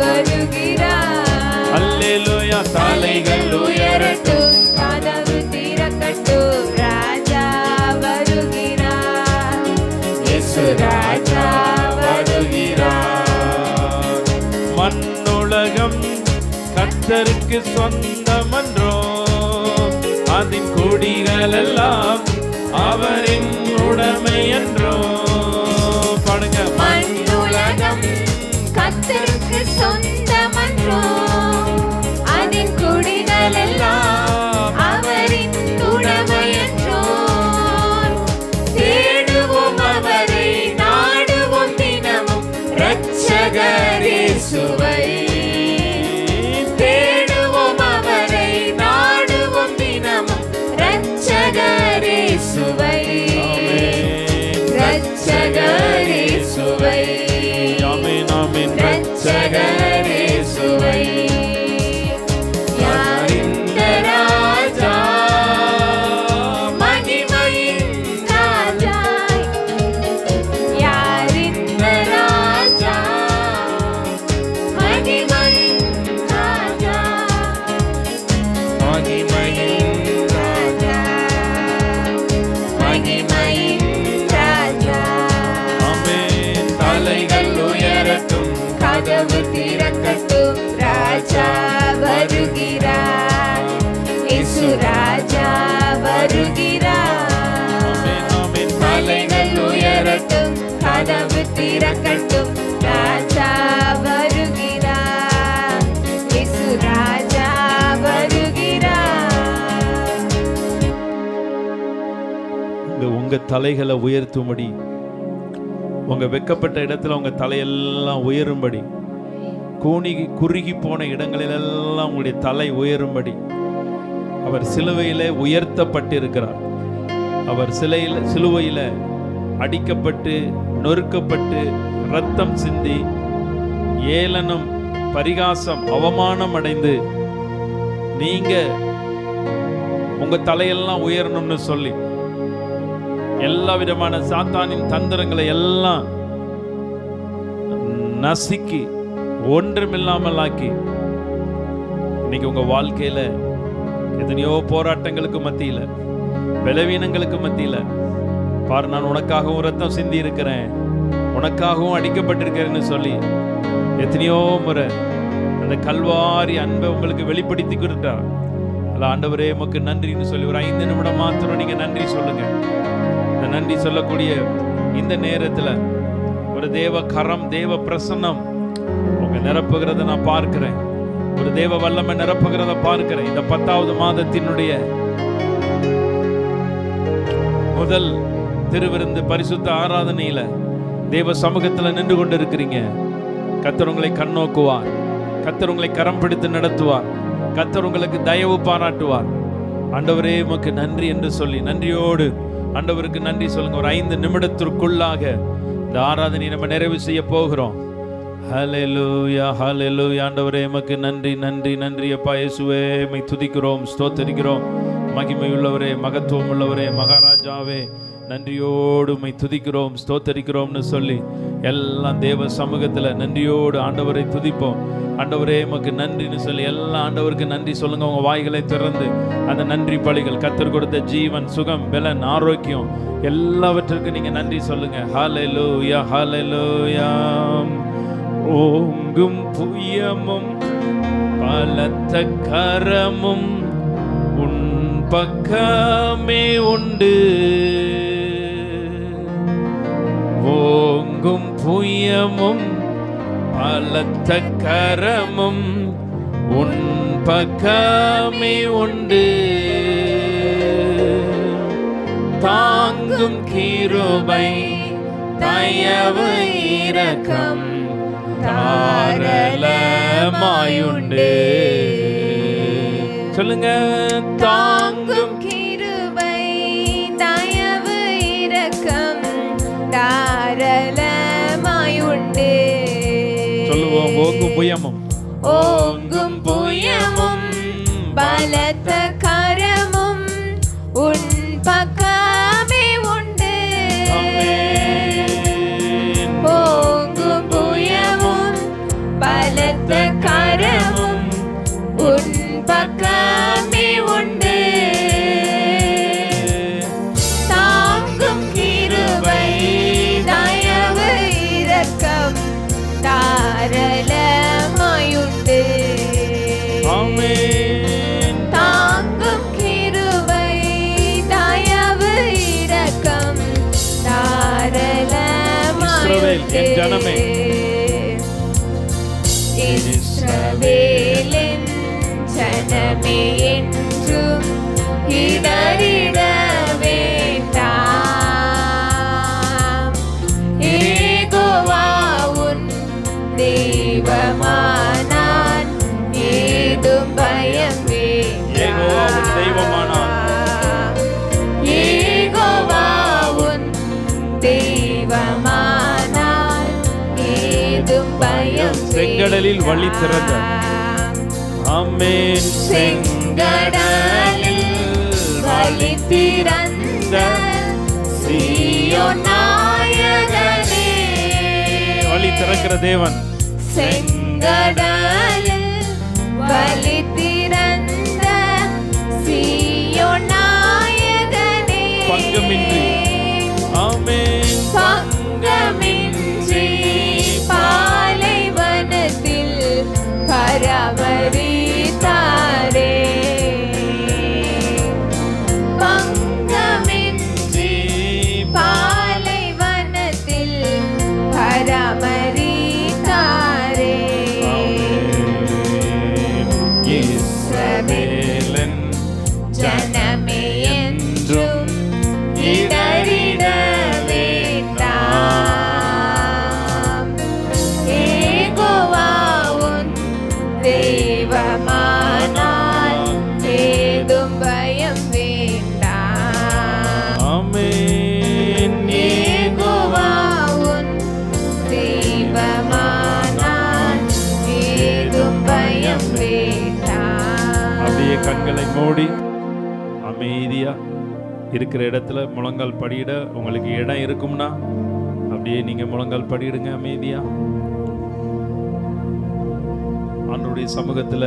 வருகிறார். அல்லேலூயா. தலைகள் உயரட்டும், கதவு திறக்கட்டும், ராஜா வருகிறார். இயேசு ராஜா வருகிறார். மண்ணுலகம் கர்த்தருக்கு சொந்தமன்றோ, அதின் குடிகள் எல்லாம் அவரின் உடைமை என்றோ. பாடுங்க. மண்ணுலகம் கர்த்தருக்கு சொந்தமன்றோ, அதின் குடிகள் எல்லாம் அவரின் உடைமையன்றோ. தேடுவோம் அவரை, நாடுவோம் தினமும் இரட்சகர் இயேசுவை. தேடுவோம் அவரை, நாடுவோம் தினமும் இரட்சகர் இயேசுவை. இரட்சகர் இயேசுவை. ஆமென் ஆமென். இரட்சகர் இயேசுவை. யார் இந்த ராஜா? மகிமையின் ராஜா. யார் இந்த ராஜா? மகிமையின் ராஜா. மகிமையின் ராஜா. மகிமையின் ராஜா. ஆமென். தலைகள் உயரட்டும், கதவு திறக்கட்டும், ராஜா வருகிறார். இயேசு ராஜா வருகிறார். ஆமென் ஆமென். தலைகள் உயரட்டும், கதவு திறக்கட்டும், ராஜா வருகிறார். இயேசு ராஜா வருகிறார். உங்க தலைகளை உயர்த்தும்படி, உங்க வெக்கப்பட்ட இடத்துல உங்க தலையெல்லாம் உயரும்படி, குறுகி போன இடங்களிலெல்லாம் உங்களுடைய தலை உயரும்படி அவர் சிலுவையிலே உயர்த்தப்பட்டிருக்கிறார். அவர் சிலுவையில அடிக்கப்பட்டு நொறுக்கப்பட்டு இரத்தம் சிந்தி ஏளனம் பரிகாசம் அவமானம் அடைந்து நீங்க உங்க தலையெல்லாம் உயரணும்னு சொல்லி எல்லா விதமான சாத்தானின் தந்திரங்களை எல்லாம் நசுக்கி ஒன்றுமில்லாமல் ஆக்கி இன்னைக்கு உங்க வாழ்க்கையில எத்தனையோ போராட்டங்களுக்கு மத்தியில, பலவீனங்களுக்கு மத்தியில, பாரு நான் உனக்காகவும் ரத்தம் சிந்தி இருக்கிறேன், உனக்காகவும் அடிக்கப்பட்டிருக்கிறேன்னு சொல்லி எத்தனையோ முறை அந்த கல்வாரி அன்பை உங்களுக்கு வெளிப்படுத்தி கொடுத்தார். அல்ல ஆண்டவரே உமக்கு நன்றின்னு சொல்லி ஒரு 5 நிமிடம் மாத்திரம் நீங்க நன்றி சொல்லுங்க. இந்த நன்றி சொல்லக்கூடிய இந்த நேரத்துல ஒரு தேவ கரம், தேவ பிரசன்னம் உங்க நிரப்புகிறத நான் பார்க்கிறேன். ஒரு தேவ வல்லமை நிரப்புகிறத பார்க்கிறேன். இந்த 10வது மாதத்தினுடைய முதல் திருவிருந்து பரிசுத்த ஆராதனையில தேவ சமூகத்துல நின்று கொண்டு இருக்கிறீங்க. கர்த்தர் உங்களை கண்ணோக்குவார், கர்த்தர் உங்களை கரம் பிடித்து நடத்துவார், கர்த்தர் உங்களுக்கு தயவு பாராட்டுவார். ஆண்டவரே உமக்கு நன்றி என்று சொல்லி நன்றியோடு ஆண்டவருக்கு நன்றி சொல்லுங்க. ஒரு 5 நிமிடத்திற்குள்ளாக இந்த ஆராதனை நம்ம நிறைவு செய்ய போகிறோம். ஹல்லேலூயா, ஹல்லேலூயா. ஆண்டவரே உமக்கு நன்றி, நன்றி, நன்றி அப்பா இயேசுவே. உம்மை துதிக்கிறோம், ஸ்தோத்திரிக்கிறோம். மகிமை உள்ளவரே, மகத்துவம் உள்ளவரே, மகாராஜாவே, நன்றியோடு உம்மை துதிக்கிறோம், ஸ்தோத்தரிக்கிறோம்னு சொல்லி எல்லாம் தேவ சமூகத்தில் நன்றியோடு ஆண்டவரை துதிப்போம். ஆண்டவரே உமக்கு நன்றின்னு சொல்லி எல்லாம் ஆண்டவருக்கு நன்றி சொல்லுங்க. உங்க வாய்களை திறந்து அந்த நன்றி பலிகள், கர்த்தர் கொடுத்த ஜீவன், சுகம், பலன், ஆரோக்கியம் எல்லாவற்றிற்கும் நீங்க நன்றி சொல்லுங்க. ஹல்லேலூயா, ஹல்லேலூயா. ஓங்கும் புயமும் பலத்த கரமும் உன் பக்கமே உண்டு. ஓங்கும் புயமும் பலத்த கரமும் உன் பக்கமே உண்டு. கிருபை தயவு இரக்கம் தாராளமாயுண்டு. சொல்லுங்க. தாங்கும் கிருபை தயவு இரக்கம் தாராளமாயுண்டு. சொல்லுவோம். ஓங்கும் புயமும் ஓங்கும் புயமும் பலத்த கரமும் உன் பக்கமே உண்டு. ஓங்கும் புயமும் பலத்த கரமும் உன் பக்கமே உண்டு. தாங்கும் கிருபை தயவு இரக்கம் தாராளமாயுண்டு. ஆமென். தாங்கும் கிருபை தயவு இரக்கம் இஸ்ரவேல், என் ஜனமே. இஸ்ரவேலின் ஜனமே என்றும் இடறிட வேண்டாம். யெகோவா உன் தெய்வமானான், ஏதும் பயம் யெகோவா உன் தெய்வமானான். யெகோவா உன் தெய்வமானான், ஏதும் பயம் செங்கடலில் வழி திறந்த. ஆமென். செங்கடலில் வழி திறந்த சீயோன் நாயகனே. வழி திறக்கிற தேவன். செங்கடலில் வழி திறந்த சீயோன் நாயகனே. பங்கமின்றி. ஆமென். பங்கமின்றி பாலைவனத்தில் பராமரித்தாரே. பங்கமின்றி பாலைவனத்தில் பராமரித்தாரே. இஸ்ரவேலின் ஜனமே என்றும் இடறிட வேண்டாம். யெகோவா உன் தெய்வமானான், ஏதும் பயம் வேண்டாம். ஆமென். யெகோவா உன் தெய்வமானான், ஏதும் பயம் வேண்டாம். அப்படியே கண்களை மூடி அமைதியா இருக்கிற இடத்துல முழங்கால் படியிட உங்களுக்கு இடம் இருக்கும்னா அப்படியே நீங்க முழங்கால் படியிடுங்க அமைதியா. ஆண்டவருடைய சமூகத்துல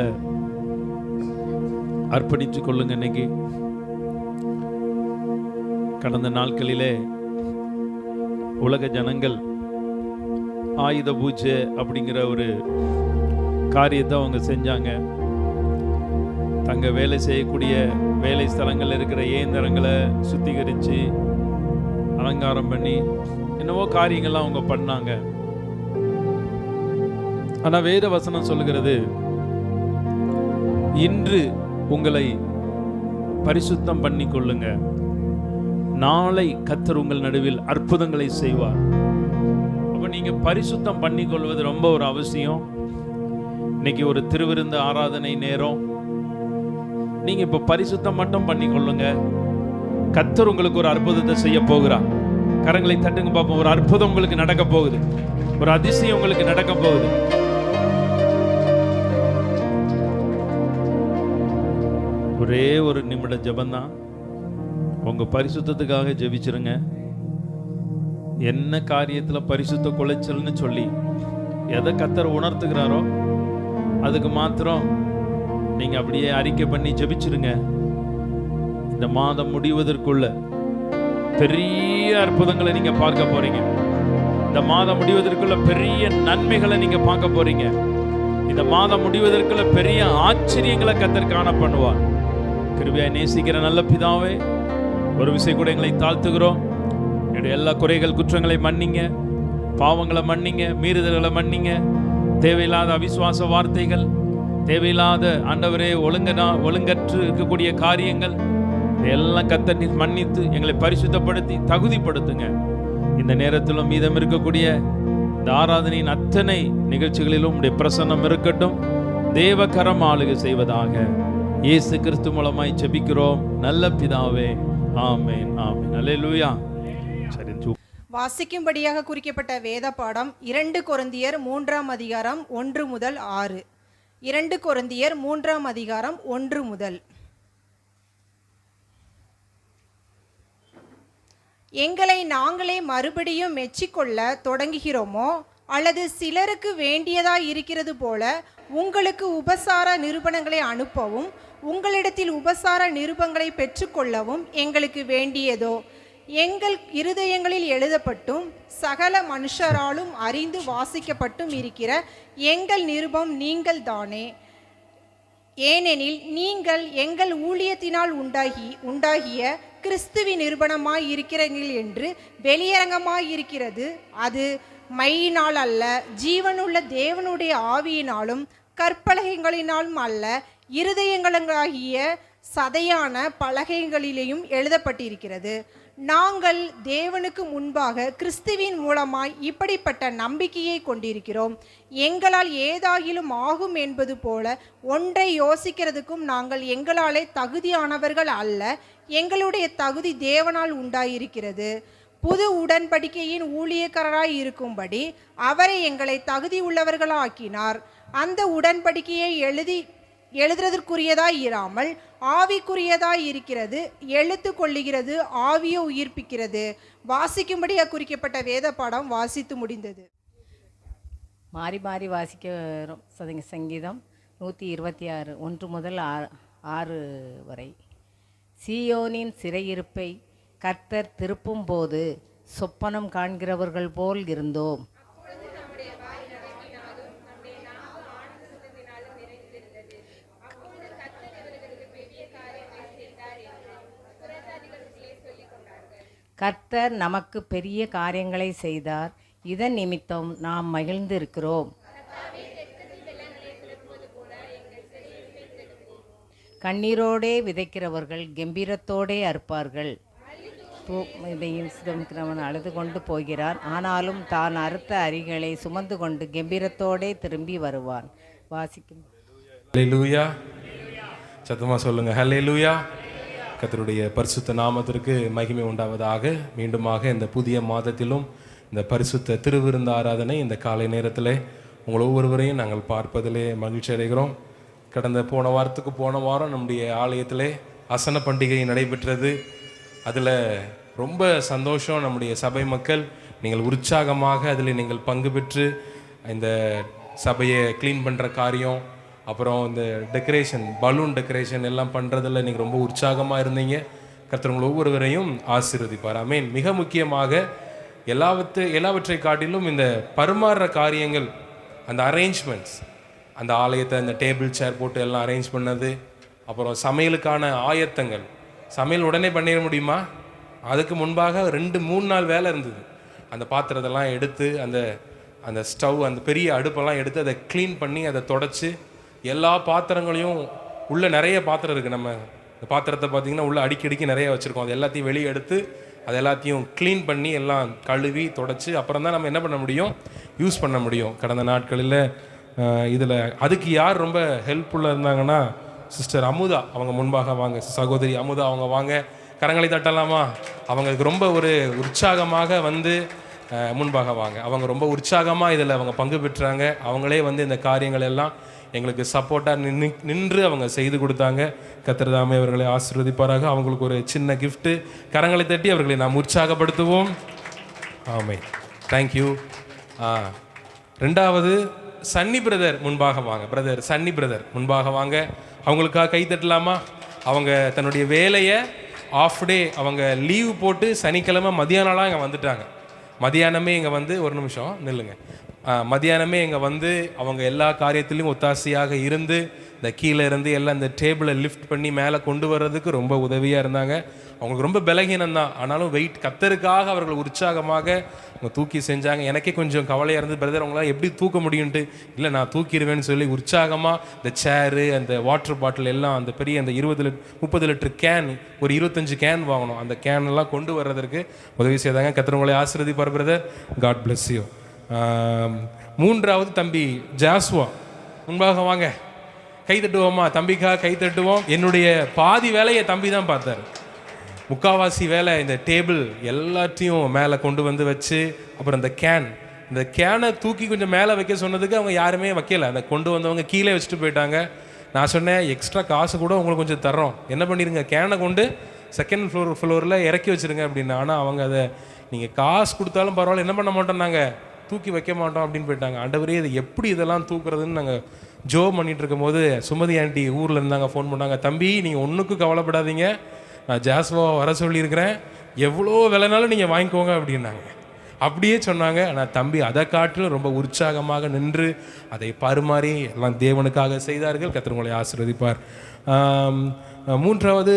அர்ப்பணித்து கொள்ளுங்க. இன்னைக்கு கடந்த நாட்களிலே உலக ஜனங்கள் ஆயுத பூஜை அப்படிங்கிற ஒரு காரியத்தை அவங்க செஞ்சாங்க. தங்க வேலை செய்யக்கூடிய வேலை ஸ்தலங்கள் இருக்கிற இயந்திரங்களை சுத்திகரித்து அலங்காரம் பண்ணி என்னவோ காரியங்கள்லாம் அவங்க பண்ணாங்க. ஆனா வேத வசனம் சொல்லுகிறது, இன்று உங்களை பரிசுத்தம் பண்ணி கொள்ளுங்க, நாளை கர்த்தர் உங்கள் நடுவில் அற்புதங்களை செய்வார். அப்ப நீங்க பரிசுத்தம் பண்ணி கொள்வது ரொம்ப ஒரு அவசியம். இன்னைக்கு ஒரு திருவிருந்து ஆராதனை நேரம். நீங்க இப்ப பரிசுத்தம் மட்டும் பண்ணி கொள்ளுங்க. கர்த்தர் உங்களுக்கு ஒரு அற்புதத்தை செய்ய போகிறார். கரங்களை தட்டுங்க பாப்போம். ஒரு அற்புதம் உங்களுக்கு நடக்க போகுது. ஒரு அதிசயம் உங்களுக்கு நடக்க போகுது. ஒரே ஒரு நிமிட ஜெபம்தான். உங்க பரிசுத்தத்துக்காக ஜெபிச்சிருங்க. என்ன காரியத்துல பரிசுத்த குலைச்சல்னு சொல்லி எதை கர்த்தர் உணர்த்துகிறாரோ அதுக்கு மாத்திரம் நீங்க அப்படியே அறிக்கை பண்ணி ஜெபிச்சிருங்க. இந்த மாதம் முடிவதற்குள்ள பெரிய அற்புதங்களை நீங்க பார்க்க போறீங்க. இந்த மாதம் முடிவதற்குள்ள பெரிய நன்மைகளை நீங்க பார்க்க போறீங்க. இந்த மாதம் முடிவதற்குள்ள பெரிய ஆச்சரியங்களை கர்த்தர் காண பண்ணுவார். கிருபையாய் நேசிக்கிற நல்ல பிதாவே, ஒரு விஷயம் கூட எங்களை தாழ்த்துகிறோம். என்னுடைய எல்லா குறைகள் குற்றங்களை மன்னிங்க, பாவங்களை மன்னிங்க, மீறுதல்களை மன்னிங்க. தேவையில்லாத அவிசுவாச வார்த்தைகள், தேவையில்லாத ஆண்டவரே ஒழுங்கற்று இருக்கக்கூடிய காரியங்கள் எல்லாம் கர்த்தர் நீர் மன்னித்து எங்களை பரிசுத்தப்படுத்தி தகுதிப்படுத்துங்க. இந்த நேரத்திலும் மீதம் இருக்கக்கூடிய இந்த ஆராதனையின் அத்தனை நிகழ்ச்சிகளிலும் உம்முடைய பிரசன்னம் இருக்கட்டும். தேவகரம் ஆளுகை செய்வதாக இயேசு கிறிஸ்து மூலமாய் ஜெபிக்கிறோம் நல்ல பிதாவே. ஆமென், ஆமென். அல்லேலூயா. சரி, வாசிக்கும்படியாக குறிக்கப்பட்ட வேத பாடம் 2 கொரிந்தியர் 3ஆம் அதிகாரம் 1 முதல் 6. 2 கொரிந்தியர் 3ஆம் அதிகாரம் 1 முதல். எங்களை நாங்களே மறுபடியும் மெச்சிக்கொள்ள தொடங்குகிறோமோ அல்லது சிலருக்கு வேண்டியதாய் இருக்கிறது போல உங்களுக்கு உபசார நிருபணங்களை அனுப்பவும் உங்களிடத்தில் உபசார நிருபங்களை பெற்றுக்கொள்ளவும் எங்களுக்கு வேண்டியதோ? எங்கள் இருதயங்களில் எழுதப்பட்டும் சகல மனுஷராலும் அறிந்து வாசிக்கப்பட்டும் இருக்கிற எங்கள் நிருபம் நீங்கள் தானே. ஏனெனில் நீங்கள் எங்கள் ஊழியத்தினால் உண்டாகிய கிறிஸ்துவின் நிருபணமாய் இருக்கிறீர்கள் என்று வெளியரங்கமாய் இருக்கிறது. அது மையினால் அல்ல, ஜீவனுள்ள தேவனுடைய ஆவியினாலும் கற்பலகைகளினாலும் அல்ல, இருதயங்களாகிய சதையான பலகைகளிலேயும் எழுதப்பட்டிருக்கிறது. நாங்கள் தேவனுக்கு முன்பாக கிறிஸ்துவின் மூலமாய் இப்படிப்பட்ட நம்பிக்கையை கொண்டிருக்கிறோம். எங்களால் ஏதாகிலும் ஆகும் என்பது போல ஒன்றை யோசிக்கிறதுக்கும் நாங்கள் எங்களாலே தகுதியானவர்கள் அல்ல, எங்களுடைய தகுதி தேவனால் உண்டாயிருக்கிறது. புது உடன்படிக்கையின் ஊழியக்காரராய் இருக்கும்படி அவரை எங்களை தகுதி உள்ளவர்களாக்கினார். அந்த உடன்படிக்கையை எழுதுறதற்குரியதாய் இராமல் ஆவிக்குரியதாய் இருக்கிறது. எழுத்து கொள்ளுகிறது, ஆவியோ உயிர்ப்பிக்கிறது. வாசிக்கும்படியாக குறிக்கப்பட்ட வேத பாடம் வாசித்து முடிந்தது. மாறி மாறி வாசிக்க சங்கீதம் 126 1 முதல் 6 வரை. சீயோனின் சிறையிருப்பை கர்த்தர் திருப்பும் போது சொப்பனம் காண்கிறவர்கள் போல் இருந்தோம். கர்த்தர் நமக்கு பெரிய காரியங்களை செய்தார், இதன் நிமித்தம் நாம் மகிழ்ந்து இருக்கிறோம். கண்ணீரோடே விதைக்கிறவர்கள் கம்பீரத்தோடே அறுப்பார்கள். இதையும் அழுது கொண்டு போகிறார், ஆனாலும் தான் அறுத்த அரிகளை சுமந்து கொண்டு கம்பீரத்தோடே திரும்பி வருவான். வாசிக்கும். ஹல்லேலூயா. சத்தமாக சொல்லுங்க, ஹல்லேலூயா. கர்த்தருடைய பரிசுத்த நாமத்திற்கு மகிமை உண்டாவதாக. மீண்டுமாக இந்த புதிய மாதத்திலும் இந்த பரிசுத்த திருவிருந்து ஆராதனை இந்த காலை நேரத்தில் உங்கள் ஒவ்வொருவரையும் நாங்கள் பார்ப்பதிலே மகிழ்ச்சி அடைகிறோம். போன வாரம் நம்முடைய ஆலயத்திலே அசன பண்டிகை நடைபெற்றது. அதில் ரொம்ப சந்தோஷம். நம்முடைய சபை மக்கள் நீங்கள் உற்சாகமாக அதில் நீங்கள் பங்கு பெற்று இந்த சபையை க்ளீன் பண்ணுற காரியம், அப்புறம் இந்த டெக்கரேஷன், பலூன் டெக்கரேஷன் எல்லாம் பண்ணுறதில் நீங்கள் ரொம்ப உற்சாகமாக இருந்தீங்க. கர்த்தர் உங்கள் ஒவ்வொருவரையும் ஆசீர்வதிப்பார். ஆமென். மிக முக்கியமாக எல்லாவற்றை காட்டிலும் இந்த பரிமாறுற காரியங்கள், அந்த அரேஞ்ச்மெண்ட்ஸ், அந்த ஆலயத்தை அந்த டேபிள் சேர் போட்டு எல்லாம் அரேஞ்ச் பண்ணது, அப்புறம் சமையலுக்கான ஆயத்தங்கள். சமையல் உடனே பண்ணிட முடியுமா? அதுக்கு முன்பாக 2-3 நாள் வேலை இருந்தது. அந்த பாத்திரத்தெல்லாம் எடுத்து அந்த ஸ்டவ், அந்த பெரிய அடுப்பெல்லாம் எடுத்து அதை க்ளீன் பண்ணி அதை தொடச்சி எல்லா பாத்திரங்களையும், உள்ளே நிறைய பாத்திரம் இருக்குது. நம்ம இந்த பாத்திரத்தை பார்த்திங்கன்னா உள்ளே அடிக்கடிக்கு நிறைய வச்சுருக்கோம். அது எல்லாத்தையும் வெளியே எடுத்து அது எல்லாத்தையும் க்ளீன் பண்ணி எல்லாம் கழுவி தொடச்சி அப்புறம் தான் நம்ம என்ன பண்ண முடியும், யூஸ் பண்ண முடியும். கடந்த நாட்களில் இதில் அதுக்கு யார் ரொம்ப ஹெல்ப்ஃபுல்லாக இருந்தாங்கன்னா சிஸ்டர் அமுதா. அவங்க முன்பாக வாங்க, சகோதரி அமுதா அவங்க வாங்க, கரங்களை தட்டலாமா? அவங்களுக்கு ரொம்ப ஒரு உற்சாகமாக வந்து முன்பாக வாங்க. அவங்க ரொம்ப உற்சாகமாக இதில் அவங்க பங்கு பெற்றாங்க. அவங்களே வந்து இந்த காரியங்கள் எல்லாம் எங்களுக்கு சப்போர்ட்டாக நின்று அவங்க செய்து கொடுத்தாங்க. கர்த்தர் தாமே அவர்களை ஆசீர்வதிப்பாராக. அவங்களுக்கு ஒரு சின்ன கிஃப்ட்டு, கரங்களை தட்டி அவர்களை நாம் உற்சாகப்படுத்துவோம். ஆமை, தேங்க்யூ. ரெண்டாவது சன்னி பிரதர் முன்பாக வாங்க. பிரதர் சன்னி பிரதர் முன்பாக வாங்க. அவங்களுக்காக கை தட்டலாமா? அவங்க தன்னுடைய வேலையை ஆஃப் டே அவங்க லீவ் போட்டு சனிக்கிழமை மதியானம்லாம் இங்கே வந்துட்டாங்க. மதியானமே இங்கே வந்து, ஒரு நிமிஷம் நில்லுங்க, மதியானமே இங்கே வந்து அவங்க எல்லா காரியத்திலையும் ஒத்தாசையாக இருந்து இந்த கீழே இருந்து எல்லாம் இந்த டேபிளை லிஃப்ட் பண்ணி மேலே கொண்டு வர்றதுக்கு ரொம்ப உதவியாக இருந்தாங்க. அவங்களுக்கு ரொம்ப பலகீனம் தான், ஆனாலும் வெயிட் கத்தருக்காக அவர்கள் உற்சாகமாக அவங்க தூக்கி செஞ்சாங்க. எனக்கே கொஞ்சம் கவலையாக இருந்து, பிரதர் அவங்களால எப்படி தூக்க முடியும்ட்டு. இல்லை நான் தூக்கிடுவேன்னு சொல்லி உற்சாகமாக இந்த சேரு, அந்த வாட்டர் பாட்டில் எல்லாம், அந்த பெரிய அந்த 30 லிட்டர் கேன், ஒரு 25 கேன் வாங்கணும், அந்த கேன் எல்லாம் கொண்டு வர்றதற்கு உதவி செய்தாங்க. கர்த்தர் உங்களை ஆசீர்வதிப்பார் பிரதர். God bless you. மூன்றாவது தம்பி ஜாஸ்வா, முன்பாக வாங்க, கை தட்டுவோமா? தம்பிக்காக கை தட்டுவோம். என்னுடைய பாதி வேலையை தம்பி தான் பார்த்தார். முக்காவாசி வேலை இந்த டேபிள் எல்லாத்தையும் மேலே கொண்டு வந்து வச்சு, அப்புறம் இந்த கேனை தூக்கி கொஞ்சம் மேலே வைக்க சொன்னதுக்கு அவங்க யாருமே வைக்கல. அந்த கொண்டு வந்தவங்க கீழே வச்சுட்டு போயிட்டாங்க. நான் சொன்னேன், எக்ஸ்ட்ரா காசு கூட உங்களுக்கு கொஞ்சம் தர்றோம், என்ன பண்ணிடுங்க, கேனை கொண்டு செகண்ட் ஃப்ளோரில் இறக்கி வச்சுருங்க அப்படின்னு. ஆனால் அவங்க அதை நீங்கள் காசு கொடுத்தாலும் பரவாயில்ல, என்ன பண்ண மாட்டோம், நாங்கள் தூக்கி வைக்க மாட்டோம் அப்படின்னு போயிட்டாங்க. ஆண்டவரே இது எப்படி இதெல்லாம் தூக்குறதுன்னு நாங்கள் ஜோப் பண்ணிகிட்டு இருக்கும்போது சுமதி ஆண்டி ஊரில் இருந்தாங்க, ஃபோன் பண்ணாங்க, தம்பி நீங்கள் ஒன்றுக்கும் கவலைப்படாதீங்க, நான் ஜாஸ்வாவை வர சொல்லியிருக்கிறேன், எவ்வளோ விலைனாலும் நீங்கள் வாங்கிக்கோங்க அப்படின்னாங்க. அப்படியே சொன்னாங்க. ஆனால் தம்பி அதை காட்டிலும் ரொம்ப உற்சாகமாக நின்று அதை பரிமாறி எல்லாம் தேவனுக்காக செய்தார்கள். கர்த்தர் உங்களை ஆசீர்வதிப்பார். மூன்றாவது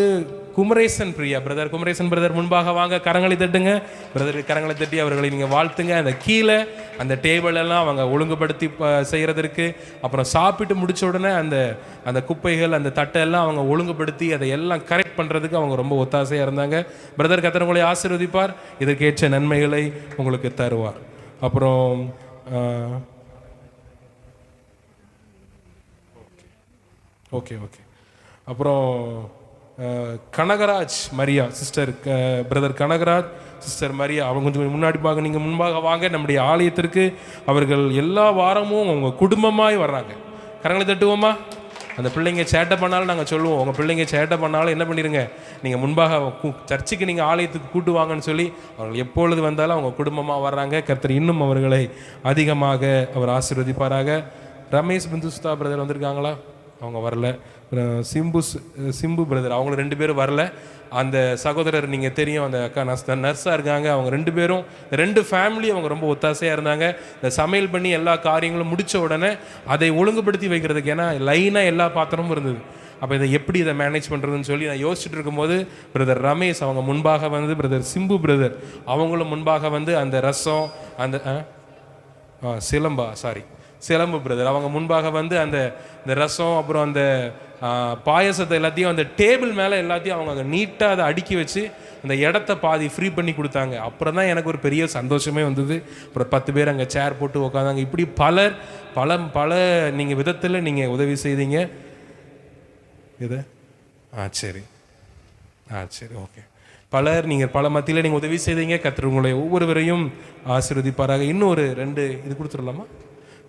குமரேசன் பிரியா பிரதர். குமரேசன் பிரதர் முன்பாக வாங்க, கரங்களை தட்டுங்க. பிரதருக்கு கரங்களை தட்டி அவர்களை நீங்கள் வாழ்த்துங்க. அந்த கீழே அந்த டேபிள் எல்லாம் அவங்க ஒழுங்குபடுத்தி செய்கிறதற்கு, அப்புறம் சாப்பிட்டு முடிச்ச உடனே அந்த குப்பைகள், அந்த தட்டெல்லாம் அவங்க ஒழுங்குபடுத்தி அதை எல்லாம் கரெக்ட் பண்ணுறதுக்கு அவங்க ரொம்ப ஒத்தாசையாக இருந்தாங்க. பிரதர் கர்த்தர் உங்களை ஆசீர்வதிப்பார், இதற்கேற்ற நன்மைகளை உங்களுக்கு தருவார். அப்புறம் ஓகே அப்புறம் Kanagaraj Maria sister, brother Kanagaraj sister Maria, அவங்க கொஞ்சம் முன்னாடி பார்க்க, நீங்கள் முன்பாக வாங்க. நம்முடைய ஆலயத்திற்கு அவர்கள் எல்லா வாரமும் அவங்க குடும்பமாய் வர்றாங்க. கரங்களை தட்டுவோமா? அந்த பிள்ளைங்க சேட்டை பண்ணாலும் நாங்கள் சொல்லுவோம், உங்கள் பிள்ளைங்க சேட்டை பண்ணாலும் என்ன பண்ணிடுங்க, நீங்கள் முன்பாக சர்ச்சுக்கு நீங்கள் ஆலயத்துக்கு கூட்டு வாங்கன்னு சொல்லி அவர்கள் எப்பொழுது வந்தாலும் அவங்க குடும்பமாக வர்றாங்க. கர்த்தர் இன்னும் அவர்களை அதிகமாக அவர் ஆசீர்வதிப்பாராக. ரமேஷ் பிந்துஸ்தா பிரதர் வந்திருக்காங்களா? அவங்க வரல. சிம்பு பிரதர், அவங்க 2 பேரும் வரல. அந்த சகோதரர் நீங்கள் தெரியும், அந்த அக்கா நர்ஸாக இருக்காங்க. அவங்க 2 பேரும் 2 ஃபேமிலி அவங்க ரொம்ப ஒத்தாசையாக இருந்தாங்க. இந்த சமையல் பண்ணி எல்லா காரியங்களும் முடித்த உடனே அதை ஒழுங்குபடுத்தி வைக்கிறதுக்கு, ஏன்னா லைனாக எல்லா பாத்திரமும் இருந்தது. அப்போ இதை எப்படி இதை மேனேஜ் பண்ணுறதுன்னு சொல்லி நான் யோசிச்சுட்டு இருக்கும்போது பிரதர் ரமேஷ் அவங்க முன்பாக வந்து, பிரதர் சிம்பு பிரதர் அவங்களும் முன்பாக வந்து அந்த ரசம், அந்த சிலம்பு பிரதர் அவங்க முன்பாக வந்து அந்த ரசம், அப்புறம் அந்த பாயசத்தை எல்லாத்தையும் அந்த டேபிள் மேலே எல்லாத்தையும் அவங்க அங்கே நீட்டாக அதை அடுக்கி வச்சு அந்த இடத்த பாதி ஃப்ரீ பண்ணி கொடுத்தாங்க. அப்புறம் தான் எனக்கு ஒரு பெரிய சந்தோஷமே வந்தது. அப்புறம் 10 பேர் அங்கே சேர் போட்டு உட்காந்தாங்க. இப்படி பல நீங்கள் விதத்தில் நீங்கள் உதவி செய்தீங்க. இது சரி ஓகே. நீங்கள் பல மத்தியில் நீங்கள் உதவி செய்தீங்க. கர்த்தர் உங்களை ஒவ்வொருவரையும் ஆசீர்வதிப்பாராக. இன்னும் ஒரு 2 இது கொடுத்துடலாமா?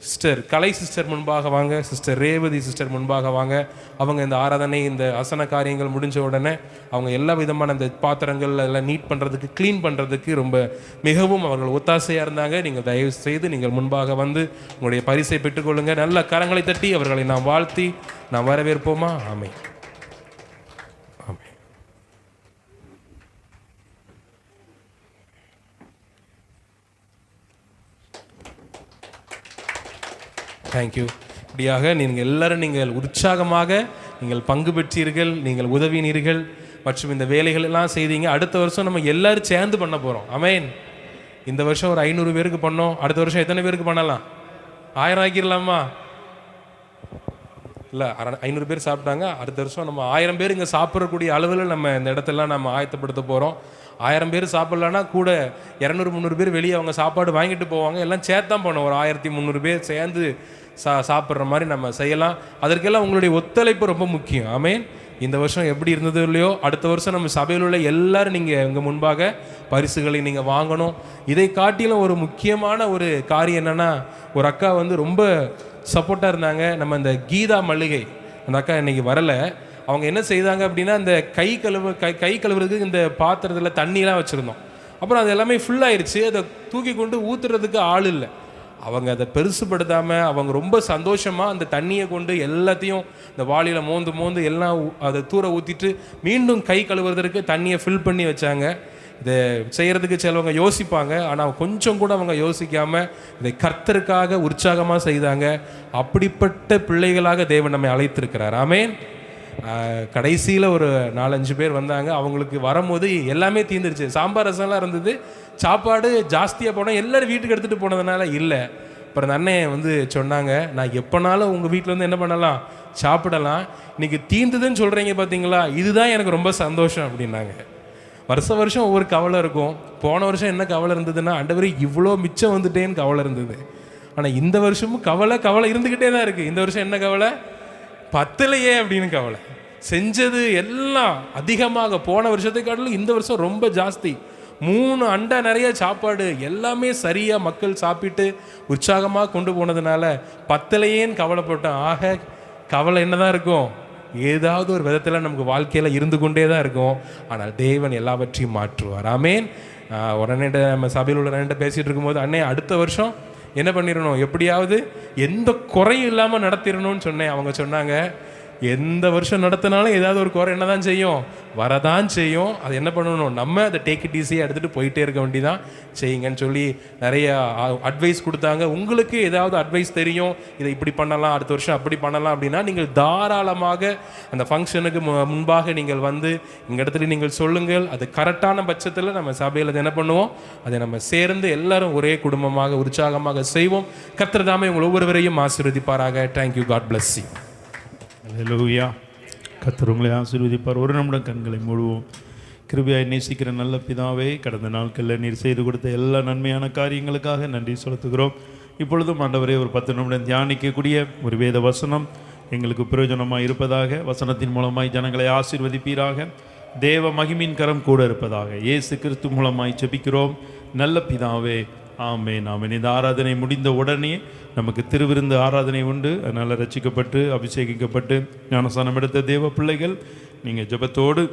சிஸ்டர் கலை சிஸ்டர் முன்பாக வாங்க. சிஸ்டர் ரேவதி சிஸ்டர் முன்பாக வாங்க. அவங்க இந்த ஆராதனை, இந்த அசன காரியங்கள் முடிஞ்ச உடனே அவங்க எல்லா விதமான அந்த பாத்திரங்கள் எல்லாம் நீட் பண்ணுறதுக்கு, க்ளீன் பண்ணுறதுக்கு ரொம்ப மிகவும் அவர்கள் ஒத்தாசையாக இருந்தாங்க. நீங்கள் தயவு செய்து நீங்கள் முன்பாக வந்து உங்களுடைய பரிசை பெற்றுக்கொள்ளுங்கள். நல்ல கரங்களை தட்டி அவர்களை நாம் வாழ்த்தி நாம் வரவேற்போமா? ஆமென். தேங்க்யூ. இப்படியாக நீங்கள் எல்லாரும் நீங்கள் உற்சாகமாக நீங்கள் பங்கு பெற்றீர்கள், நீங்கள் உதவினீர்கள் மற்றும் இந்த வேலைகள் எல்லாம் செய்தீங்க. அடுத்த வருஷம் நம்ம எல்லாரும் சேர்ந்து பண்ண போகிறோம். ஆமென். இந்த வருஷம் ஒரு 500 பேருக்கு பண்ணோம். அடுத்த வருஷம் எத்தனை பேருக்கு பண்ணலாம்? 1000 ஆக்கிடலாமா? இல்லை, 500 பேர் சாப்பிட்டாங்க. அடுத்த வருஷம் நம்ம 1000 பேர் இங்கே சாப்பிடக்கூடிய அளவில் நம்ம இந்த இடத்தெல்லாம் நம்ம ஆயத்தப்படுத்த போகிறோம். 1000 பேர் சாப்பிட்லன்னா கூட 200-300 பேர் வெளியே அவங்க சாப்பாடு வாங்கிட்டு போவாங்க. எல்லாம் சேர்த்தான் போனோம். ஒரு 1300 பேர் சேர்ந்து சாப்பிட்ற மாதிரி நம்ம செய்யலாம். அதற்கெல்லாம் உங்களுடைய ஒத்துழைப்பு ரொம்ப முக்கியம். ஆமென். இந்த வருஷம் எப்படி இருந்தது இல்லையோ, அடுத்த வருஷம் நம்ம சபையில் உள்ள எல்லாரும் நீங்கள் எங்கள் முன்பாக பரிசுகளை நீங்கள் வாங்கணும். இதை காட்டிலும் ஒரு முக்கியமான ஒரு காரியம் என்னென்னா, ஒரு அக்கா வந்து ரொம்ப சப்போர்ட்டாக இருந்தாங்க. நம்ம இந்த கீதா மல்லிகை, அந்த அக்கா இன்னைக்கு வரலை. அவங்க என்ன செய்தாங்க அப்படின்னா, இந்த கை கழுவுறதுக்கு இந்த பாத்திரத்தில் தண்ணியெலாம் வச்சுருந்தோம். அப்புறம் அது எல்லாமே ஃபுல்லாகிடுச்சு. அதை தூக்கி கொண்டு ஊற்றுறதுக்கு ஆள் இல்லை. அவங்க அதை பெருசுப்படுத்தாமல் அவங்க ரொம்ப சந்தோஷமாக அந்த தண்ணியை கொண்டு எல்லாத்தையும் இந்த வாளியில் மோந்து எல்லாம் அதை தூர ஊற்றிட்டு மீண்டும் கை கழுவுறதுக்கு தண்ணியை ஃபில் பண்ணி வச்சாங்க. இதை செய்கிறதுக்கு சிலவங்க யோசிப்பாங்க, ஆனால் கொஞ்சம் கூட அவங்க யோசிக்காமல் இதை கர்த்தருக்காக உற்சாகமாக செய்தாங்க. அப்படிப்பட்ட பிள்ளைகளாக தேவன் நம்மை அழைத்திருக்கிறார். ஆமென். கடைசியில் ஒரு 4-5 பேர் வந்தாங்க. அவங்களுக்கு வரும்போது எல்லாமே தீர்ந்துருச்சு. சாம்பார் ரசம்லாம் இருந்தது, சாப்பாடு ஜாஸ்தியாக போனால் எல்லோரும் வீட்டுக்கு எடுத்துகிட்டு போனதுனால இல்லை. அப்புறம் அந்த அண்ணன் சொன்னாங்க, நான் எப்போனாலும் உங்கள் வீட்டில் என்ன பண்ணலாம், சாப்பிடலாம். இன்றைக்கி தீர்ந்துதுன்னு சொல்கிறீங்க பார்த்தீங்களா, இதுதான் எனக்கு ரொம்ப சந்தோஷம் அப்படின்னாங்க. வருஷம் ஒவ்வொரு கவலை இருக்கும். போன வருஷம் என்ன கவலை இருந்ததுன்னா, ஆண்டவரே இவ்வளோ மிச்சம் வந்துட்டேன்னு கவலை இருந்தது. ஆனால் இந்த வருஷமும் கவலை இருந்துக்கிட்டே தான் இருக்குது. இந்த வருஷம் என்ன கவலை, பத்தலையே அப்படின்னு கவலை. செஞ்சது எல்லாம் அதிகமாக போன வருஷத்தை காட்டிலும் இந்த வருஷம் ரொம்ப ஜாஸ்தி. 3 அண்டா நிறைய சாப்பாடு, எல்லாமே சரியாக மக்கள் சாப்பிட்டு உற்சாகமாக கொண்டு போனதுனால பத்தலையேன்னு கவலைப்பட்டோம். ஆக கவலை என்னதான் இருக்கும், ஏதாவது ஒரு விதத்தில் நமக்கு வாழ்க்கையில் இருந்து கொண்டே தான் இருக்கும். ஆனால் தேவன் எல்லாவற்றையும் மாற்றுவார். ஆமேன். உடனே நம்ம சபையில் உள்ள ரெண்டு பேசிகிட்டு இருக்கும்போது, அண்ணே அடுத்த வருஷம் என்ன பண்ணிடணும், எப்படியாவது எந்த குறையும் இல்லாமல் நடத்திடணும்னு சொன்னேன். அவங்க சொன்னாங்க, எந்த வருஷம் நடத்தினாலும் ஏதாவது ஒரு குறை என்ன தான் செய்யும், வரதான் செய்யும். அது என்ன பண்ணணும், நம்ம அதை டேக் இட் ஈஸியாக எடுத்துகிட்டு போயிட்டே இருக்க வேண்டிதான் செய்யுங்கன்னு சொல்லி நிறைய அட்வைஸ் கொடுத்தாங்க. உங்களுக்கு ஏதாவது அட்வைஸ் தெரியும், இதை இப்படி பண்ணலாம், அடுத்த வருஷம் அப்படி பண்ணலாம் அப்படின்னா நீங்கள் தாராளமாக அந்த ஃபங்க்ஷனுக்கு முன்பாக நீங்கள் வந்து எங்கள் இடத்துல நீங்கள் சொல்லுங்கள். அது கரெக்டான பட்சத்தில் நம்ம சபையில் அதை என்ன பண்ணுவோம், அதை நம்ம சேர்ந்து எல்லாரும் ஒரே குடும்பமாக உற்சாகமாக செய்வோம். கர்த்தர் தாமே உங்கள் ஒவ்வொருவரையும் ஆசீர்வதிப்பாராக. தேங்க்யூ. God bless you. அல்லேலூயா. கர்த்தர் உங்களை ஆசீர்வதிப்பார். ஒரு நிமிடம் கண்களை மூடுவோம். கிருபையாய் நேசிக்கிற நல்ல பிதாவே, கடந்த நாட்களில் நீர் செய்து கொடுத்த எல்லா நன்மையான காரியங்களுக்காக நன்றி செலுத்துகிறோம். இப்பொழுதும் ஆண்டவரே, ஒரு 10 நிமிடம் தியானிக்கக்கூடிய ஒரு வேத வசனம் எங்களுக்கு பிரயோஜனமாக இருப்பதாக, வசனத்தின் மூலமாய் ஜனங்களை ஆசீர்வதிப்பீராக. தேவ மகிமின் கரம் கூட இருப்பதாக இயேசு கிறிஸ்து மூலமாய் ஜெபிக்கிறோம் நல்ல பிதாவே. ஆமென், ஆமென். இந்த ஆராதனை முடிந்த உடனே நமக்கு திருவிருந்து ஆராதனை உண்டு. அதனால் ரட்சிக்கப்பட்டு அபிஷேகிக்கப்பட்டு ஞானஸ்நானம் எடுத்த தேவ பிள்ளைகள், நீங்கள் ஜெபத்தோடு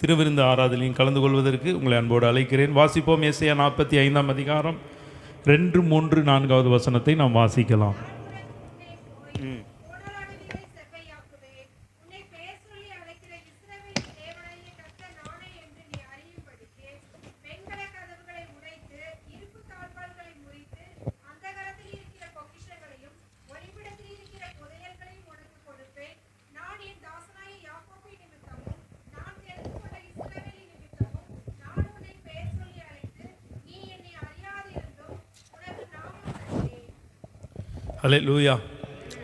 திருவிருந்து ஆராதனையும் கலந்து கொள்வதற்கு உங்களை அன்போடு அழைக்கிறேன். வாசிப்போம். ஏசாயா 45ஆம் அதிகாரம் 2, 3, 4வது வசனத்தை நாம் வாசிக்கலாம். அல்லேலூயா.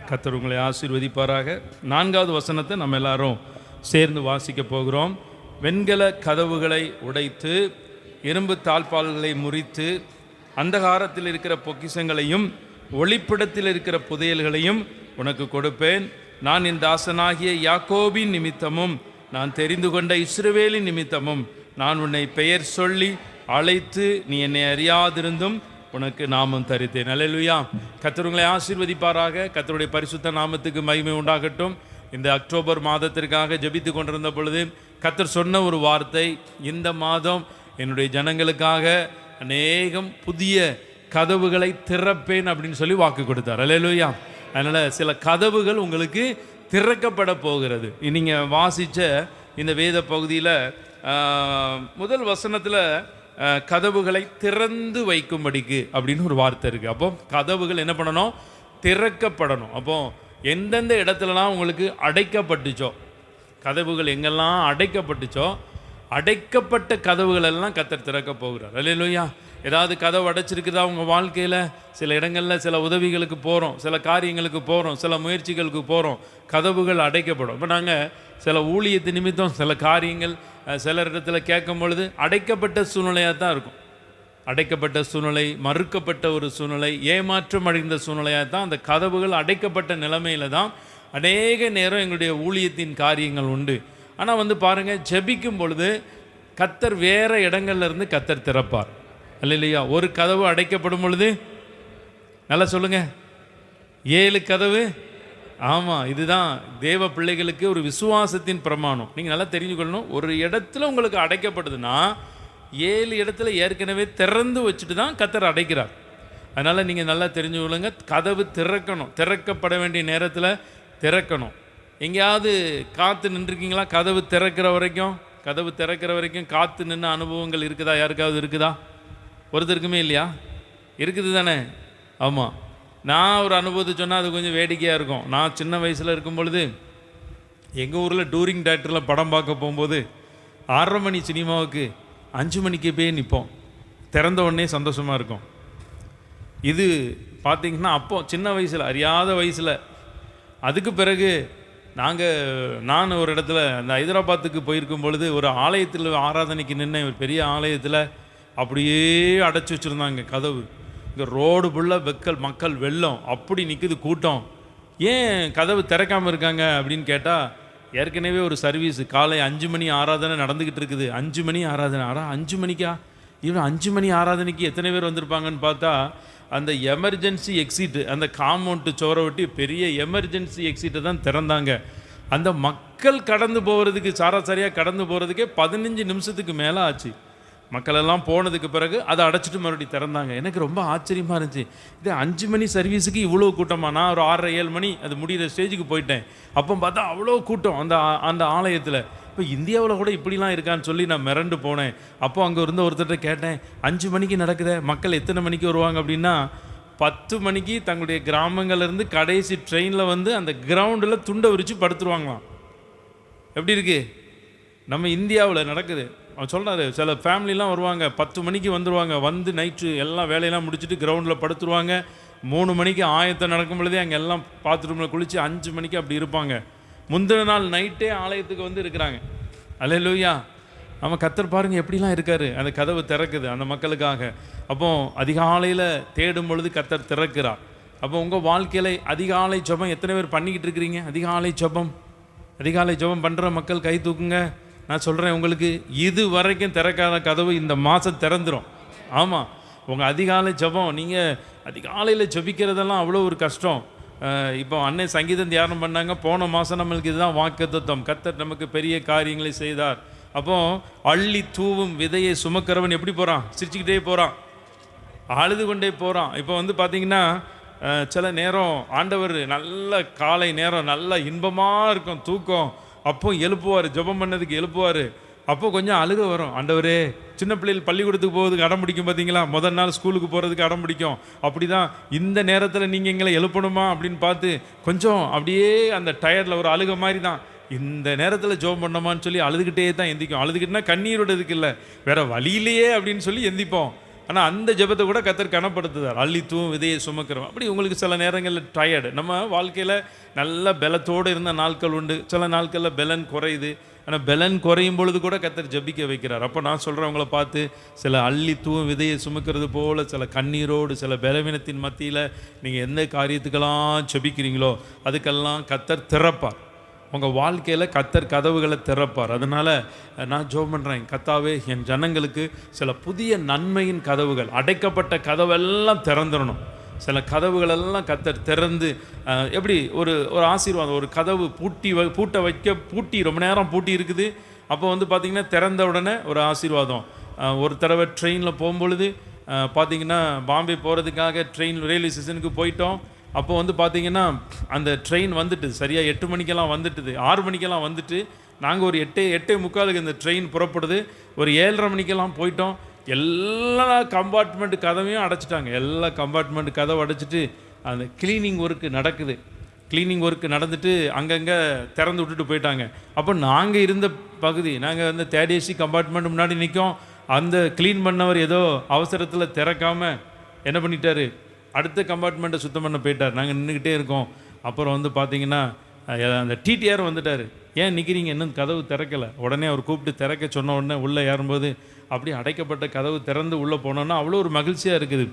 கர்த்தர் உங்களை ஆசீர்வதிப்பாராக. 4வது வசனத்தை நம்ம எல்லாரும் சேர்ந்து வாசிக்க போகிறோம். வெண்கல கதவுகளை உடைத்து இரும்பு தாழ்பால்களை முறித்து அந்தகாரத்தில் இருக்கிற பொக்கிஷங்களையும் ஒளிப்பிடத்தில் இருக்கிற புதையல்களையும் உனக்கு கொடுப்பேன். நான் என் தாசனாகிய யாக்கோபின் நிமித்தமும் நான் தெரிந்து கொண்ட இஸ்ரவேலின் நிமித்தமும் நான் உன்னை பெயர் சொல்லி அழைத்து நீ என்னை அறியாதிருந்தும் உனக்கு நாமம் தரித்தேன். அல்லேலூயா. கர்த்தர் உங்களை ஆசீர்வதிப்பாராக. கர்த்தருடைய பரிசுத்த நாமத்துக்கு மகிமை உண்டாகட்டும். இந்த அக்டோபர் மாதத்திற்காக ஜெபித்து கொண்டிருந்த பொழுது கர்த்தர் சொன்ன ஒரு வார்த்தை, இந்த மாதம் என்னுடைய ஜனங்களுக்காக அநேகம் புதிய கதவுகளை திறப்பேன் அப்படின்னு சொல்லி வாக்கு கொடுத்தார். அல்லேலூயா. அதனால் சில கதவுகள் உங்களுக்கு திறக்கப்பட போகிறது. நீங்கள் வாசித்த இந்த வேத பகுதியில் முதல் வசனத்தில் கதவுகளை திறந்து வைக்கும்படிக்கு அப்படின்னு ஒரு வார்த்தை இருக்குது. அப்போ கதவுகள் என்ன பண்ணணும், திறக்கப்படணும். அப்போ எந்தெந்த இடத்துலலாம் உங்களுக்கு அடைக்கப்பட்டுச்சோ, கதவுகள் எங்கெல்லாம் அடைக்கப்பட்டுச்சோ, அடைக்கப்பட்ட கதவுகள் எல்லாம் கர்த்தர் திறக்க போகிறார். அல்லேலூயா. ஏதாவது கதவு அடைச்சிருக்குதா உங்கள் வாழ்க்கையில்? சில இடங்களில் சில உதவிகளுக்கு போகிறோம், சில காரியங்களுக்கு போகிறோம், சில முயற்சிகளுக்கு போகிறோம், கதவுகள் அடைக்கப்படும். இப்போ நாங்கள் சில ஊழியத்து நிமித்தம் சில காரியங்கள் சில இடத்துல கேட்கும் பொழுது அடைக்கப்பட்ட சூழ்நிலையாக தான் இருக்கும். அடைக்கப்பட்ட சூழ்நிலை, மறுக்கப்பட்ட ஒரு சூழ்நிலை, ஏமாற்றம் அடைந்த சூழ்நிலையாக தான் அந்த கதவுகள் அடைக்கப்பட்ட நிலைமையில் தான் அநேக நேரம் எங்களுடைய ஊழியத்தின் காரியங்கள் உண்டு. ஆனால் பாருங்கள், ஜெபிக்கும் பொழுது கர்த்தர் வேறு இடங்கள்லேருந்து கர்த்தர் திறப்பார். அல்லேலூயா. ஒரு கதவு அடைக்கப்படும் பொழுது, நல்லா சொல்லுங்கள், 7 கதவு. ஆமாம், இதுதான் தேவ பிள்ளைகளுக்கு ஒரு விசுவாசத்தின் பிரமாணம். நீங்கள் நல்லா தெரிஞ்சுக்கொள்ளணும். ஒரு இடத்துல உங்களுக்கு அடைக்கப்படுதுன்னா 7 இடத்துல ஏற்கனவே திறந்து வச்சுட்டு தான் கர்த்தர் அடைக்கிறார். அதனால் நீங்கள் நல்லா தெரிஞ்சு கொள்ளுங்க, கதவு திறக்கணும். திறக்கப்பட வேண்டிய நேரத்தில் திறக்கணும். எங்கேயாவது காத்து நின்றுருக்கீங்களா? கதவு திறக்கிற வரைக்கும் கதவு திறக்கிற வரைக்கும் காத்து நின்று அனுபவங்கள் இருக்குதா? யாருக்காவது இருக்குதா? ஒருத்தருக்குமே இல்லையா? இருக்குது தானே? ஆமாம். நான் ஒரு அனுபவத்தை சொன்னால் அது கொஞ்சம் வேடிக்கையாக இருக்கும். நான் சின்ன வயசில் இருக்கும் பொழுது எங்கள் ஊரில் டூரிங் தேட்டரில் படம் பார்க்க போகும்போது 6:30 மணி சினிமாவுக்கு 5 மணிக்கு போய் நிற்போம். திறந்த உடனே சந்தோஷமாக இருக்கும். இது பார்த்திங்கன்னா அப்போ சின்ன வயசில், அறியாத வயசில். அதுக்கு பிறகு நான் ஒரு இடத்துல அந்த ஹைதராபாத்துக்கு போயிருக்கும் பொழுது ஒரு ஆலயத்தில் ஆராதனைக்கு நின்ன ஒரு பெரிய ஆலயத்தில் அப்படியே அடைச்சி வச்சுருந்தாங்க கதவு. இங்கே ரோடு ஃபுல்லாக மக்கள் வெள்ளம் அப்படி நிற்குது கூட்டம். ஏன் கதவு திறக்காமல் இருக்காங்க அப்படின்னு கேட்டால், ஏற்கனவே ஒரு சர்வீஸ் காலை 5 மணி ஆராதனை நடந்துக்கிட்டு இருக்குது. 5 மணி ஆராதனை. 5 மணிக்கா? இவன் 5 மணி ஆராதனைக்கு எத்தனை பேர் வந்திருப்பாங்கன்னு பார்த்தா, அந்த எமர்ஜென்சி எக்ஸிட்டு, அந்த காம்பவுண்டு சோரை ஒட்டி பெரிய எமர்ஜென்சி எக்ஸிட்டை தான் திறந்தாங்க. அந்த மக்கள் கடந்து போகிறதுக்கு, சராசரியாக கடந்து போகிறதுக்கே 15 நிமிஷத்துக்கு மேலே ஆச்சு. மக்கள் எல்லாம் போனதுக்கு பிறகு அதை அடைச்சிட்டு மறுபடியும் திறந்தாங்க. எனக்கு ரொம்ப ஆச்சரியமாக இருந்துச்சு. இது 5 மணி சர்வீஸுக்கு இவ்வளோ கூட்டமாக? நான் ஒரு 6:30-7 மணி அது முடிகிற ஸ்டேஜுக்கு போயிட்டேன். அப்போ பார்த்தா அவ்வளோ கூட்டம் அந்த ஆலயத்தில். இப்போ இந்தியாவில் கூட இப்படிலாம் இருக்கான்னு சொல்லி நான் மிரண்டு போனேன். அப்போ அங்கே இருந்த ஒருத்தர்கிட்ட கேட்டேன், 5 மணிக்கு நடக்குதே, மக்கள் எத்தனை மணிக்கு வருவாங்க அப்படின்னா, 10 மணிக்கு தங்களுடைய கிராமங்கள்லேருந்து கடைசி ட்ரெயினில் வந்து அந்த கிரவுண்டில் துண்டை விரித்து படுத்துருவாங்களாம். எப்படி இருக்குது? நம்ம இந்தியாவில் நடக்குது. அவன் சொல்கிறாரு, சில ஃபேமிலிலாம் வருவாங்க, 10 மணிக்கு வந்துடுவாங்க. வந்து நைட்டு எல்லாம் வேலையெல்லாம் முடிச்சுட்டு கிரவுண்டில் படுத்துருவாங்க. 3 மணிக்கு ஆயத்தம் நடக்கும் பொழுதே அங்கே எல்லாம் பாத்ரூமில் குளித்து 5 மணிக்கு அப்படி இருப்பாங்க. முந்தின நாள் நைட்டே ஆலயத்துக்கு வந்து இருக்கிறாங்க. அல்லேலூயா. நம்ம கர்த்தர் பாருங்கள் எப்படிலாம் இருக்கார். அந்த கதவு திறக்குது அந்த மக்களுக்காக. அப்போ அதிகாலையில் தேடும் பொழுது கர்த்தர் திறக்கிறார். அப்போ உங்கள் வாழ்க்கையில் அதிகாலை ஜெபம் எத்தனை பேர் பண்ணிக்கிட்டு இருக்கிறீங்க? அதிகாலை ஜெபம் பண்ணுற மக்கள் கை தூக்குங்க. நான் சொல்கிறேன், உங்களுக்கு இது வரைக்கும் திறக்காத கதவு இந்த மாதம் திறந்துடும். ஆமாம், உங்கள் அதிகாலை ஜெபம், நீங்கள் அதிகாலையில் ஜெபிக்கிறதெல்லாம் அவ்வளோ ஒரு கஷ்டம். இப்போ அன்னை சங்கீதம் தியானம் பண்ணாங்க. போன மாதம் நம்மளுக்கு இதுதான் வாக்குத்தத்தம். கர்த்தர் நமக்கு பெரிய காரியங்களை செய்தார். அப்போது அள்ளி தூவும் விதையை சுமக்கிறவன் எப்படி போகிறான்? சிரிச்சுக்கிட்டே போகிறான், அழுது கொண்டே போகிறான். இப்போ வந்து பார்த்திங்கன்னா சில நேரம் ஆண்டவர் நல்ல காலை நேரம் நல்ல இன்பமாக இருக்கும், தூக்கம். அப்போ எழுப்புவார், ஜெபம் பண்ணதுக்கு எழுப்புவார். அப்போ கொஞ்சம் அழுக வரும். ஆண்டவரே, சின்ன பிள்ளைகள் பள்ளிக்கூடத்துக்கு போகிறதுக்கு அடம் பிடிக்கும் பார்த்தீங்களா? முதல் நாள் ஸ்கூலுக்கு போகிறதுக்கு அடம் பிடிக்கும். அப்படி தான் இந்த நேரத்தில் நீங்கள் எங்களை எழுப்பணுமா அப்படின்னு பார்த்து கொஞ்சம் அப்படியே அந்த டயர்டில் ஒரு அழுக மாதிரி தான். இந்த நேரத்தில் ஜெபம் பண்ணோமான்னு சொல்லி அழுதுகிட்டே தான் எந்திக்கும். அழுதுகிட்டுனா கண்ணீரோடதுக்கு இல்லை, வேறு வழியிலேயே அப்படின்னு சொல்லி எந்திப்போம். ஆனால் அந்த ஜெபத்தை கூட கர்த்தர் கனப்படுத்துதார். அள்ளித்தூவும் விதையை சுமக்கிறோம். அப்படி உங்களுக்கு சில நேரங்களில் டயர்டு. நம்ம வாழ்க்கையில் நல்ல பலத்தோடு இருந்த நாட்கள் உண்டு. சில நாட்களில் பலன் குறையுது. ஆனால் பலன் குறையும் பொழுது கூட கர்த்தர் ஜெபிக்க வைக்கிறார். அப்போ நான் சொல்கிறவங்கள பார்த்து, சில அள்ளித்தூவும் விதையை சுமக்கிறது போல் சில கண்ணீரோடு சில பலவீனத்தின் மத்தியில் நீங்கள் எந்த காரியத்துக்கெல்லாம் ஜெபிக்கிறீங்களோ அதுக்கெல்லாம் கர்த்தர் திறப்பார். உங்கள் வாழ்க்கையில் கர்த்தர் கதவுகளை திறப்பார். அதனால் நான் ஜெபம் பண்ணுறேன், கர்த்தாவே, என் ஜனங்களுக்கு சில புதிய நன்மையின் கதவுகள், அடைக்கப்பட்ட கதவெல்லாம் திறந்துடணும். சில கதவுகளெல்லாம் கர்த்தர் திறந்து, எப்படி ஒரு ஆசீர்வாதம். ஒரு கதவு பூட்டி ரொம்ப நேரம் பூட்டி இருக்குது. அப்போ வந்து பார்த்திங்கன்னா திறந்த உடனே ஒரு ஆசீர்வாதம். ஒரு தடவை ட்ரெயினில் போகும்பொழுது பார்த்திங்கன்னா பாம்பே போகிறதுக்காக ரயில்வே ஸ்டேஷனுக்கு போயிட்டோம். அப்போ வந்து பார்த்திங்கன்னா அந்த ட்ரெயின் வந்துட்டு சரியாக 8 மணிக்கெல்லாம் வந்துட்டுது, 6 மணிக்கெல்லாம் வந்துட்டு நாங்கள் ஒரு 8:45 இந்த ட்ரெயின் புறப்படுது. ஒரு 7:30 மணிக்கெல்லாம் போயிட்டோம். எல்லா கம்பார்ட்மெண்ட் கதவையும் அடைச்சிட்டாங்க. எல்லா கம்பார்ட்மெண்ட் கதவை அடைச்சிட்டு அந்த கிளீனிங் ஒர்க்கு நடக்குது. கிளீனிங் ஒர்க்கு நடந்துட்டு அங்கங்கே திறந்து விட்டுட்டு போயிட்டாங்க. அப்போ நாங்கள் இருந்த பகுதி, நாங்கள் வந்து 3rd AC கம்பார்ட்மெண்ட் முன்னாடி நிற்கும். அந்த க்ளீன் பண்ணவர் ஏதோ அவசரத்தில் திறக்காமல் என்ன பண்ணிட்டாரு, அடுத்த கம்பார்ட்மெண்ட்டை சுத்தம் பண்ண போயிட்டார். நாங்கள் நின்றுக்கிட்டே இருக்கோம். அப்புறம் வந்து பார்த்திங்கன்னா அந்த டிடிஆர் வந்துட்டார். ஏன் நிற்கிறீங்க, இன்னும் கதவு திறக்கலை. உடனே அவர் கூப்பிட்டு திறக்க சொன்ன உடனே உள்ளே ஏறும்போது அப்படியே அடைக்கப்பட்ட கதவு திறந்து உள்ளே போனோன்னா அவ்வளோ ஒரு மகிழ்ச்சியாக இருக்குது.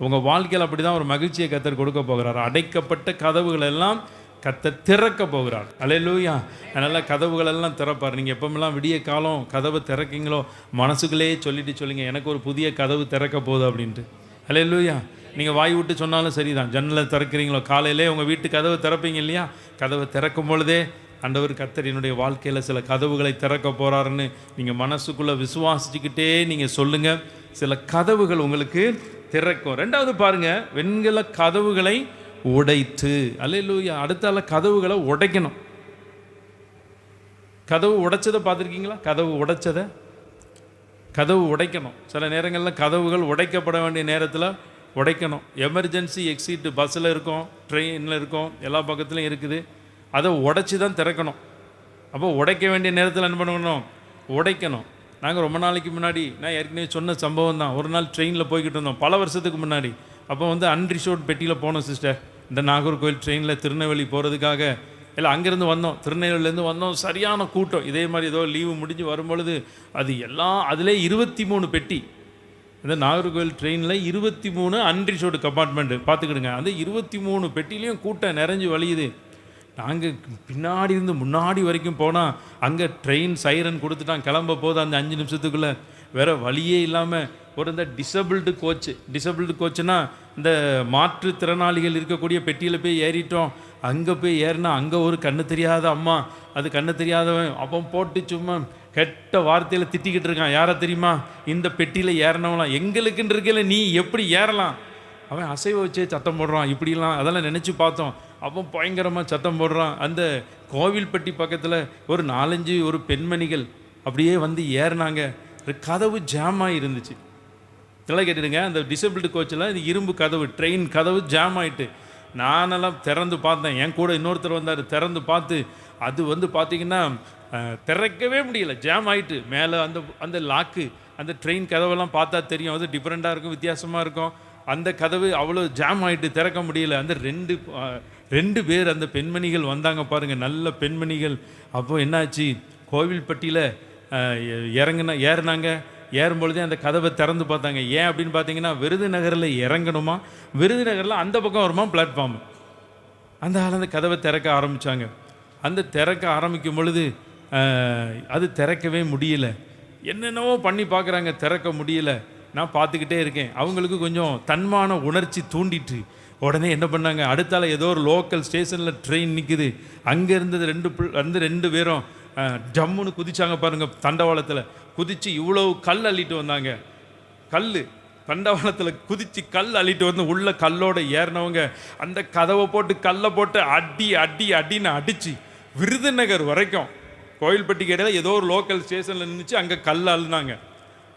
உங்கள் வாழ்க்கையில் அப்படி தான் ஒரு மகிழ்ச்சியை கர்த்தர் கொடுக்க போகிறார். அடைக்கப்பட்ட கதவுகளெல்லாம் கர்த்தர் திறக்க போகிறார். அல்லேலூயா. அதனால் கதவுகளெல்லாம் திறப்பார். நீங்கள் எப்போமெல்லாம் விடிய காலம் கதவை திறக்கீங்களோ மனசுக்குள்ளேயே சொல்லுங்கள், எனக்கு ஒரு புதிய கதவு திறக்க போகுது அப்படின்ட்டு. அல்லேலூயா. நீங்கள் வாய் விட்டு சொன்னாலும் சரி தான். ஜன்னலை திறக்கிறீங்களோ, காலையிலே உங்கள் வீட்டு கதவை திறப்பீங்க இல்லையா? கதவை திறக்கும் பொழுதே ஆண்டவர் கர்த்தர் என்னுடைய வாழ்க்கையில் சில கதவுகளை திறக்க போகிறாருன்னு நீங்கள் மனசுக்குள்ளே விசுவாசிச்சுக்கிட்டே நீங்கள் சொல்லுங்கள். சில கதவுகள் உங்களுக்கு திறக்கும். 2வது பாருங்கள், வெண்கல கதவுகளை உடைத்து. அல்லேலூயா. அடுத்தால கதவுகளை உடைக்கணும். கதவு உடைச்சதை பார்த்துருக்கீங்களா? கதவு உடைச்சதை, கதவு உடைக்கணும். சில நேரங்களில் கதவுகள் உடைக்கப்பட வேண்டிய நேரத்தில் உடைக்கணும். எமர்ஜென்சி எக்ஸிட் பஸ்ஸில் இருக்கும், ட்ரெயினில் இருக்கும், எல்லா பக்கத்துலையும் இருக்குது. அதை உடைச்சி தான் திறக்கணும். அப்போ உடைக்க வேண்டிய நேரத்தில் என்ன பண்ணணும்? உடைக்கணும். நாங்கள் ரொம்ப நாளைக்கு முன்னாடி, நான் ஏற்கனவே சொன்ன சம்பவம் தான். ஒரு நாள் ட்ரெயினில் போய்கிட்டு இருந்தோம், பல வருஷத்துக்கு முன்னாடி. அப்போ வந்து அன்ரிசர்வ்ட் பெட்டியில் போனோம் சிஸ்டர். இந்த நாகர்கோவில் ட்ரெயினில் திருநெல்வேலி போகிறதுக்காக. இல்லை, அங்கேருந்து வந்தோம், திருநெல்வேலியிலேருந்து வந்தோம். சரியான கூட்டம். இதே மாதிரி ஏதோ லீவு முடிஞ்சு வரும்பொழுது அது எல்லாம் அதிலே 23 பெட்டி. இந்த நாகர்கோவில் ட்ரெயினில் 23 அன்ரிசர்வ்டு கம்பார்ட்மெண்ட்டு பார்த்துக்கிடுங்க. அந்த 23 பெட்டிலையும் கூட்டம் நிறைஞ்சு வலியுது. நாங்கள் பின்னாடி இருந்து முன்னாடி வரைக்கும் போனால் அங்கே ட்ரெயின் சைரன் கொடுத்துட்டான், கிளம்ப போது அந்த 5 நிமிஷத்துக்குள்ளே. வேறு வழியே இல்லாமல் ஒரு இந்த டிசபிள்டு கோச்சுனா இந்த மாற்றுத்திறனாளிகள் இருக்கக்கூடிய பெட்டியில் போய் ஏறிட்டோம். அங்கே போய் ஏறினா அங்கே ஒரு கண்ணு தெரியாத அம்மா, அது கண்ணு தெரியாதவன். அப்போ போட்டு சும்மா கெட்ட வார்த்தையில் திட்டிக்கிட்டு இருக்கான். யாரை தெரியுமா? இந்த பெட்டியில் ஏறினவங்களாம். எங்களுக்குன்னு இருக்கல, நீ எப்படி ஏறலாம்? அவன் அசைவ வச்சே சத்தம் போடுறான். இப்படிலாம் அதெல்லாம் நினச்சி பார்த்தோம். அப்போ பயங்கரமாக சத்தம் போடுறான். அந்த கோவில்பட்டி பக்கத்தில் ஒரு 4-5 ஒரு பெண்மணிகள் அப்படியே வந்து ஏறினாங்க. கதவு ஜாமாக இருந்துச்சு. இதெல்லாம் கேட்டுடுங்க. அந்த டிசபிள்டு கோச்சில் இது இரும்பு கதவு, ட்ரெயின் கதவு ஜாம் ஆகிட்டு. நானெல்லாம் திறந்து பார்த்தேன். என் கூட இன்னொருத்தர் வந்தார், திறந்து பார்த்து அது வந்து பார்த்திங்கன்னா திறக்கவே முடியல, ஜாம் ஆகிட்டு. மேலே அந்த லாக்கு, அந்த ட்ரெயின் கதவெல்லாம் பார்த்தா தெரியும், அது டிஃப்ரெண்ட்டாக இருக்கும், வித்தியாசமாக இருக்கும். அந்த கதவு அவ்வளோ ஜாம் ஆகிட்டு, திறக்க முடியல. அந்த ரெண்டு பேர் அந்த பெண்மணிகள் வந்தாங்க பாருங்கள், நல்ல பெண்மணிகள். அப்போ என்னாச்சு, கோவில்பட்டியில் ஏறினாங்க. ஏறும்பொழுதே அந்த கதவை திறந்து பார்த்தாங்க. ஏன் அப்படின்னு பார்த்தீங்கன்னா, விருதுநகரில் இறங்கணுமா, விருதுநகரில் அந்த பக்கம் வருமா பிளாட்ஃபார்ம். அந்த ஆள் அந்த கதவை திறக்க ஆரம்பித்தாங்க. அந்த திறக்க ஆரம்பிக்கும் பொழுது அது திறக்கவே முடியல. என்னென்னவோ பண்ணி பார்க்குறாங்க, திறக்க முடியல. நான் பார்த்துக்கிட்டே இருக்கேன். அவங்களுக்கு கொஞ்சம் தன்மான உணர்ச்சி தூண்டிட்டு உடனே என்ன பண்ணாங்க, அடுத்தால ஏதோ ஒரு லோக்கல் ஸ்டேஷனில் ட்ரெயின் நிற்குது, அங்கே இருந்தது ரெண்டு பேரும் ஜம்முன்னு குதிச்சாங்க பாருங்கள். தண்டவாளத்தில் குதித்து இவ்வளோ கல் அள்ளிட்டு வந்தாங்க. தண்டவாளத்தில் குதித்து கல் அள்ளிட்டு வந்து உள்ள கல்லோட ஏறினவங்க அந்த கதவை போட்டு கல்லை போட்டு அடின்னு அடித்து விருதுநகர் வரைக்கும், கோயில்பட்டிக்கு இடையில ஏதோ ஒரு லோக்கல் ஸ்டேஷனில் நின்றுச்சு, அங்கே கல் அள்ளினாங்க.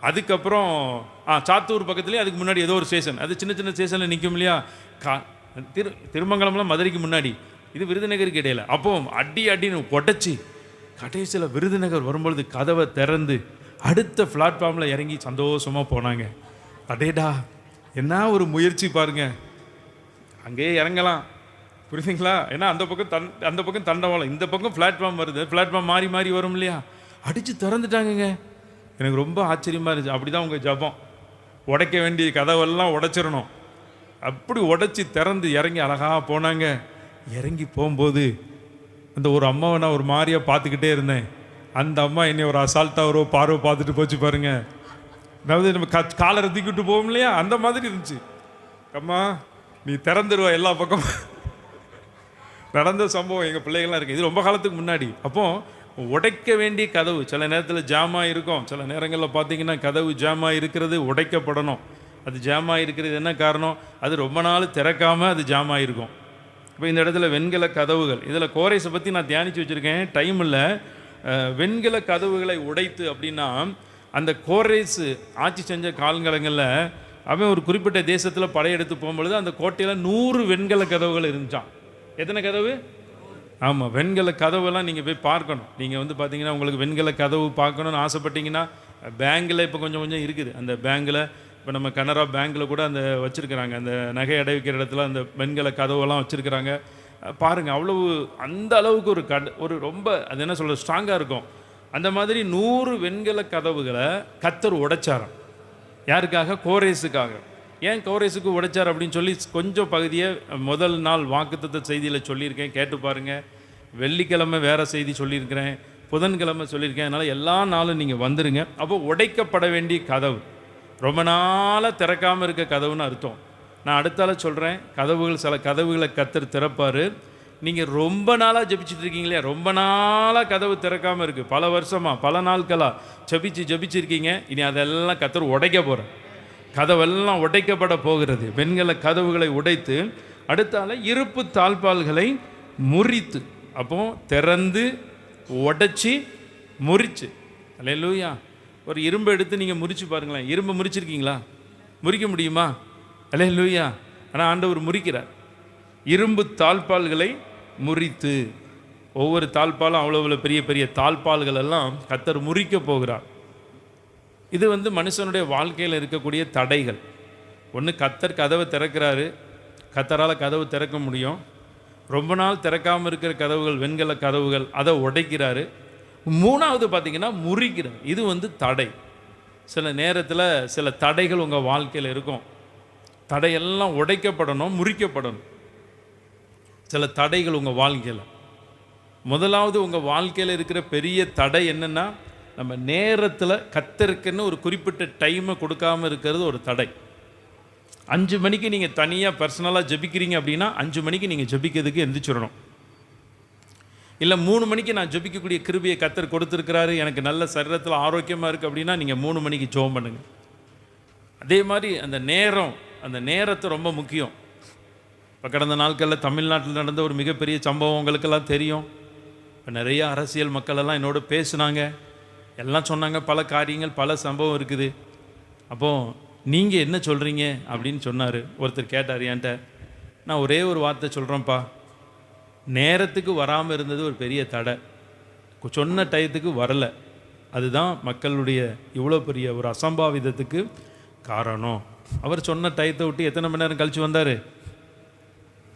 அதுக்கப்புறம் சாத்தூர் பக்கத்துலேயே அதுக்கு முன்னாடி ஏதோ ஒரு ஸ்டேஷன், அது சின்ன சின்ன ஸ்டேஷனில் நிற்கும் இல்லையா, திருமங்கலம்லாம் மதுரைக்கு முன்னாடி, இது விருதுநகருக்கு இடையில. அப்போ அடின்னு உடச்சி கடைசியில் விருதுநகர் வரும்பொழுது கதவை திறந்து அடுத்த பிளாட்ஃபார்மில் இறங்கி சந்தோஷமாக போனாங்க. அடேடா, என்ன ஒரு முயற்சி பாருங்க. அங்கேயே இறங்கலாம், புரியுதுங்களா? ஏன்னா அந்த பக்கம் தண்டவாளம், இந்த பக்கம் பிளாட்ஃபார்ம் வருது, பிளாட்ஃபார்ம் மாறி மாறி வரும் இல்லையா. அடித்து திறந்துட்டாங்கங்க. எனக்கு ரொம்ப ஆச்சரியமாக இருந்துச்சு. அப்படி தான் உங்கள் ஜபம், உடைக்க வேண்டிய கதவெல்லாம் உடைச்சிடணும். அப்படி உடைச்சி திறந்து இறங்கி அழகாக போனாங்க. இறங்கி போகும்போது அந்த ஒரு அம்மாவை நான் ஒரு மாதிரியாக பார்த்துக்கிட்டே இருந்தேன். அந்த அம்மா என்னை ஒரு அசால்ட்டாக ஒரு பார்வை பார்த்துட்டு போச்சு பாருங்க. அதாவது நம்ம காலரை தூக்கிட்டு போவோம் இல்லையா, அந்த மாதிரி இருந்துச்சு. அம்மா நீ திறந்துடுவா எல்லா பக்கமும். நடந்த சம்பவம் எங்கள் பிள்ளைகள்லாம் இருக்குது, இது ரொம்ப காலத்துக்கு முன்னாடி. அப்போது உடைக்க வேண்டிய கதவு சில நேரத்தில் ஜாமாக இருக்கும். சில நேரங்களில் பார்த்தீங்கன்னா கதவு ஜாமாக இருக்கிறது உடைக்கப்படணும். அது ஜாமாக இருக்கிறது என்ன காரணம், அது ரொம்ப நாள் திறக்காமல் அது ஜாமாக இருக்கும். இப்போ இந்த இடத்துல வெண்கல கதவுகள், இதில் கோரேஸை பற்றி நான் தியானித்து வச்சுருக்கேன், டைம் இல்லை. வெண்கல கதவுகளை உடைத்து அப்படின்னா, அந்த கோரேஸ் ஆட்சி செஞ்ச காலங்களில் அவன் ஒரு குறிப்பிட்ட தேசத்தில் படையெடுத்து போகும்பொழுது அந்த கோட்டையில் 100 வெண்கல கதவுகள் இருந்துச்சான். எத்தனை கதவு? ஆமாம், வெண்கல கதவுலாம் நீங்கள் போய் பார்க்கணும். நீங்கள் வந்து பார்த்தீங்கன்னா உங்களுக்கு வெண்கல கதவு பார்க்கணுன்னு ஆசைப்பட்டீங்கன்னா, பேங்கில் இப்போ கொஞ்சம் இருக்குது. அந்த பேங்கில் இப்போ நம்ம கனரா பேங்கில் கூட அந்த வச்சுருக்கிறாங்க, அந்த நகை அடை வைக்கிற இடத்துல அந்த வெண்கல கதவெல்லாம் வச்சுருக்கிறாங்க. பாருங்கள், அவ்வளவு அந்த அளவுக்கு ஒரு ரொம்ப அது என்ன சொல்கிறது, ஸ்ட்ராங்காக இருக்கும். அந்த மாதிரி 100 வெண்கல கதவுகளை கர்த்தர் உடைச்சாராம். யாருக்காக? கோரேஸுக்காக. ஏன் கோரேஸுக்கு உடைச்சார் அப்படின்னு சொல்லி கொஞ்சம் பகுதியை முதல் நாள் வாக்குத்தத்த செய்தியில் சொல்லியிருக்கேன், கேட்டு பாருங்கள். வெள்ளிக்கிழமை வேறு செய்தி சொல்லியிருக்கிறேன், புதன்கிழமை சொல்லியிருக்கேன். அதனால் எல்லா நாளும் நீங்கள் வந்துடுங்க. அப்போ உடைக்கப்பட வேண்டிய கதவு, ரொம்ப நாளாக திறக்காமல் இருக்க கதவுன்னு அர்த்தம். நான் அடுத்தால சொல்கிறேன், கதவுகள் சில கதவுகளை கர்த்தர் திறப்பார். நீங்கள் ரொம்ப நாளாக ஜபிச்சுட்ருக்கீங்களே, ரொம்ப நாளாக கதவு திறக்காமல் இருக்குது, பல வருஷமாக பல நாட்களாக ஜபிச்சிருக்கீங்க. இனி அதெல்லாம் கர்த்தர் உடைக்க போகிறேன். கதவெல்லாம் உடைக்கப்பட போகிறது. வெண்கல கதவுகளை உடைத்து அடுத்தால இருப்பு தாழ்பால்களை முறித்து, அப்போ திறந்து உடைச்சி முறிச்சு. அல்லேலூயா. ஒரு இரும்பை எடுத்து நீங்கள் முறிச்சு பாருங்களேன். இரும்பை முறிச்சிருக்கீங்களா? முறிக்க முடியுமா? அல்லேலூயா. ஆனால் ஆண்டவர் முறிக்கிறார். இரும்பு தாழ்பால்களை முறித்து, ஒவ்வொரு தாழ்பாலும் அவ்வளோ பெரிய பெரிய தாழ்பால்கள் எல்லாம் கர்த்தர் முறிக்க போகிறார். இது மனுஷனுடைய வாழ்க்கையில் இருக்கக்கூடிய தடைகள். ஒன்று, கர்த்தர் கதவை திறக்கிறாரு, கர்த்தரால் கதவு திறக்க முடியும். ரொம்ப நாள் திறக்காமல் இருக்கிற கதவுகள், வெண்கல கதவுகள், அதை உடைக்கிறாரு. மூணாவது பார்த்தீங்கன்னா முறிக்கிறார். இது தடை. சில நேரத்தில் சில தடைகள் உங்கள் வாழ்க்கையில் இருக்கும். தடையெல்லாம் உடைக்கப்படணும், முறிக்கப்படணும். சில தடைகள் உங்கள் வாழ்க்கையில். முதலாவது உங்கள் வாழ்க்கையில் இருக்கிற பெரிய தடை என்னென்னா, நம்ம நேரத்தில் கர்த்தருக்குன்னு ஒரு குறிப்பிட்ட டைமை கொடுக்காமல் இருக்கிறது ஒரு தடை. 5 மணிக்கு நீங்கள் தனியாக பர்சனலாக ஜெபிக்கிறீங்க அப்படின்னா 5 மணிக்கு நீங்கள் ஜெபிக்கிறதுக்கு எந்திரிச்சிடணும். இல்லை 3 மணிக்கு நான் ஜெபிக்கக்கூடிய கிருபையை கர்த்தர் கொடுத்துருக்கிறாரு, எனக்கு நல்ல சரீரத்தில் ஆரோக்கியமாக இருக்குது அப்படின்னா நீங்கள் 3 மணிக்கு ஜெபம் பண்ணுங்க. அதே மாதிரி அந்த நேரத்தை ரொம்ப முக்கியம். இப்போ கடந்த நாட்களில் தமிழ்நாட்டில் நடந்த ஒரு மிகப்பெரிய சம்பவம் உங்களுக்கெல்லாம் தெரியும். இப்போ நிறைய அரசியல் மக்களெல்லாம் என்னோட பேசுனாங்க, எல்லாம் சொன்னாங்க, பல காரியங்கள், பல சம்பவம் இருக்குது. அப்போது நீங்கள் என்ன சொல்கிறீங்க அப்படின்னு சொன்னார். ஒருத்தர் கேட்டார் என்கிட்ட. நான் ஒரே ஒரு வார்த்தை சொல்கிறேன்ப்பா, நேரத்துக்கு வராமல் இருந்தது ஒரு பெரிய தடை, சொன்ன டயத்துக்கு வரலை, அதுதான் மக்களுடைய இவ்வளோ பெரிய ஒரு அசம்பாவிதத்துக்கு காரணம். அவர் சொன்ன டயத்தை விட்டு எத்தனை மணி நேரம் கழித்து வந்தார்?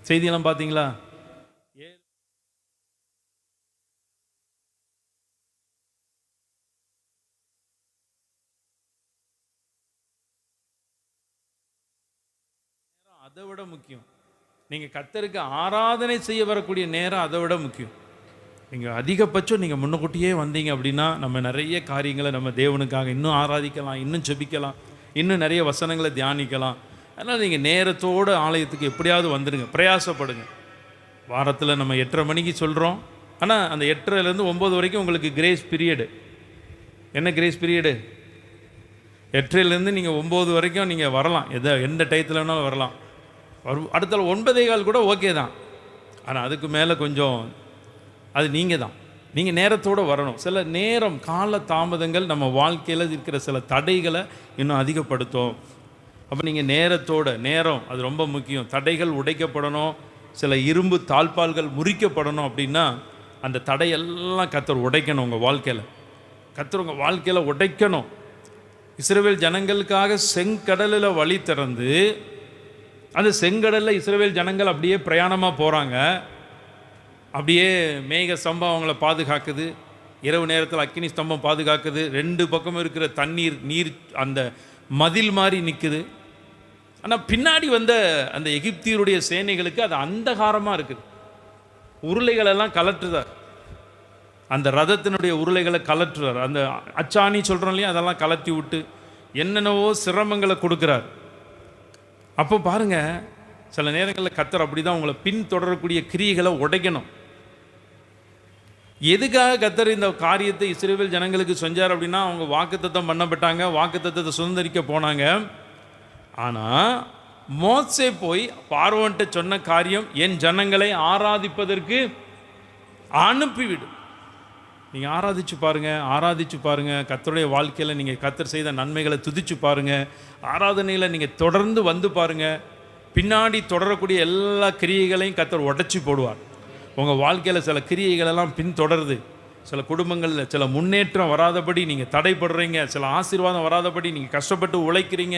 செய்தியெல்லாம் பார்த்தீங்களா? அதை விட முக்கியம். நீங்கள் கர்த்தருக்கு ஆராதனை செய்ய வரக்கூடிய நேரம் அதை விட முக்கியம். நீங்கள் அதிகபட்சம் நீங்கள் முன்னக்கூட்டியே வந்தீங்க அப்படின்னா நம்ம நிறைய காரியங்களை நம்ம தேவனுக்காக இன்னும் ஆராதிக்கலாம், இன்னும் ஜெபிக்கலாம், இன்னும் நிறைய வசனங்களை தியானிக்கலாம். அதனால் நீங்கள் நேரத்தோடு ஆலயத்துக்கு எப்படியாவது வந்துடுங்க, பிரயாசப்படுங்க. வாரத்தில் நம்ம 8:30 மணிக்கு சொல்கிறோம், ஆனால் அந்த 8:30லேருந்து 9 வரைக்கும் உங்களுக்கு கிரேஸ் பீரியடு. என்ன கிரேஸ் பீரியடு? 8:00லேருந்து நீங்கள் 9 வரைக்கும் நீங்கள் வரலாம், எந்த டயத்தில் வேணாலும் வரலாம். அடுத்த 9:15 கூட ஓகே தான். ஆனால் அதுக்கு மேலே கொஞ்சம் அது நீங்கள் நேரத்தோடு வரணும். சில நேரம் கால தாமதங்கள் நம்ம வாழ்க்கையில் இருக்கிற சில தடைகளை இன்னும் அதிகப்படுத்தும். அப்போ நீங்கள் நேரம் அது ரொம்ப முக்கியம். தடைகள் உடைக்கப்படணும், சில இரும்பு தாழ்பால்கள் முறிக்கப்படணும். அப்படின்னா அந்த தடையெல்லாம் கர்த்தர் உடைக்கணும் உங்கள் வாழ்க்கையில். கர்த்தர் உங்கள் வாழ்க்கையில் உடைக்கணும். இஸ்ரவேல் ஜனங்களுக்காக செங்கடலில் வழி திறந்து, அந்த செங்கடலில் இஸ்ரவேல் ஜனங்கள் அப்படியே பிரயாணமாக போகிறாங்க. அப்படியே மேக ஸ்தம்பம் அவங்கள பாதுகாக்குது, இரவு நேரத்தில் அக்கினி ஸ்தம்பம் பாதுகாக்குது, 2 பக்கமும் இருக்கிற நீர் அந்த மதில் மாதிரி நிற்குது. ஆனால் பின்னாடி வந்த அந்த எகிப்தியருடைய சேனைகளுக்கு அது அந்தகாரமாக இருக்குது. உருளைகளெல்லாம் கலட்டுறார், அந்த ரதத்தினுடைய உருளைகளை கலட்டுறார். அந்த அச்சாணி சொல்கிறோம் இல்லையா, அதெல்லாம் கலட்டி விட்டு என்னென்னவோ சிரமங்களை கொடுக்குறார். அப்போ பாருங்கள், சில நேரங்களில் கர்த்தர் அப்படி தான் உங்களை பின்தொடரக்கூடிய கிரியைகளை உடைக்கணும். எதுக்காக கர்த்தர் இந்த காரியத்தை இஸ்ரவேல் ஜனங்களுக்கு செஞ்சார் அப்படின்னா, அவங்க வாக்குத்தத்தம் பண்ணப்பட்டாங்க, வாக்குத்தத்தத்தை சுதந்திரிக்க போனாங்க. ஆனால் மோசே போய் பார்வோன்ட்ட சொன்ன காரியம், என் ஜனங்களை ஆராதிப்பதற்கு அனுப்பிவிடு. நீங்கள் ஆராதிச்சு பாருங்கள், கர்த்தருடைய வாழ்க்கையில் நீங்கள் கர்த்தர் செய்த நன்மைகளை துதிச்சு பாருங்கள். ஆராதனையில் நீங்கள் தொடர்ந்து வந்து பாருங்கள். பின்னாடி தொடரக்கூடிய எல்லா கிரியைகளையும் கர்த்தர் உடைச்சி போடுவார். உங்கள் வாழ்க்கையில் சில கிரியைகளெல்லாம் பின்தொடருது, சில குடும்பங்களில் சில முன்னேற்றம் வராதபடி நீங்கள் தடைப்படுறீங்க, சில ஆசீர்வாதம் வராதபடி நீங்கள் கஷ்டப்பட்டு உழைக்கிறீங்க.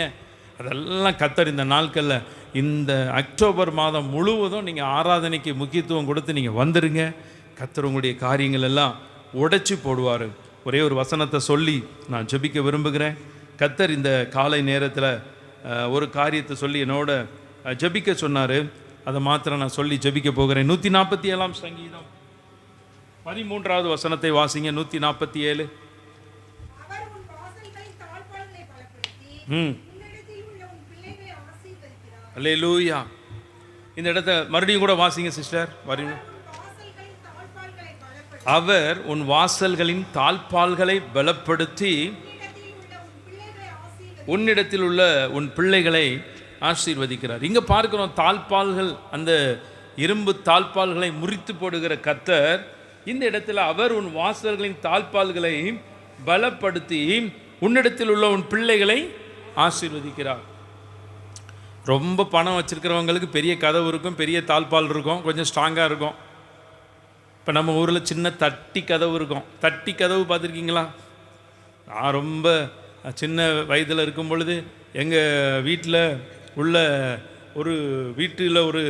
அதெல்லாம் கர்த்தர் இந்த நாட்களில், இந்த அக்டோபர் மாதம் முழுவதும் நீங்கள் ஆராதனைக்கு முக்கியத்துவம் கொடுத்து நீங்கள் வந்துடுங்க. கர்த்தர் உங்களுடைய காரியங்கள் எல்லாம் உடைச்சி போடுவார். ஒரே ஒரு வசனத்தை சொல்லி நான் ஜெபிக்க விரும்புகிறேன். கர்த்தர் இந்த காலை நேரத்தில் ஒரு காரியத்தை சொல்லி என்னோட ஜெபிக்க சொன்னார். அதை மாத்திரம் நான் சொல்லி ஜெபிக்க போகிறேன். 147 சங்கீதம் 13வது வசனத்தை வாசிங்க. 147. அல்லேலூயா. இந்த இடத்த மறுபடியும் கூட வாசிங்க சிஸ்டர். அவர் உன் வாசல்களின் தாழ்பால்களை பலப்படுத்தி உன்னிடத்தில் உள்ள உன் பிள்ளைகளை ஆசீர்வதிக்கிறார். இங்கே பார்க்கிறோம், தாழ்பால்கள், அந்த இரும்பு தாழ்பால்களை முறித்து போடுகிற கர்த்தர் இந்த இடத்துல அவர் உன் வாசல்களின் தாழ்பால்களை பலப்படுத்தி உன்னிடத்தில் உள்ள உன் பிள்ளைகளை ஆசீர்வதிக்கிறார். ரொம்ப பணம் வச்சிருக்கிறவங்களுக்கு பெரிய கதவு இருக்கும், பெரிய தாழ்பால் இருக்கும், கொஞ்சம் ஸ்ட்ராங்காக இருக்கும். இப்போ நம்ம ஊரில் சின்ன தட்டி கதவு இருக்கும். தட்டி கதவு பார்த்துருக்கீங்களா? நான் ரொம்ப சின்ன வயதில் இருக்கும் பொழுது எங்கள் வீட்டில் உள்ள ஒரு வீட்டில் ஒரு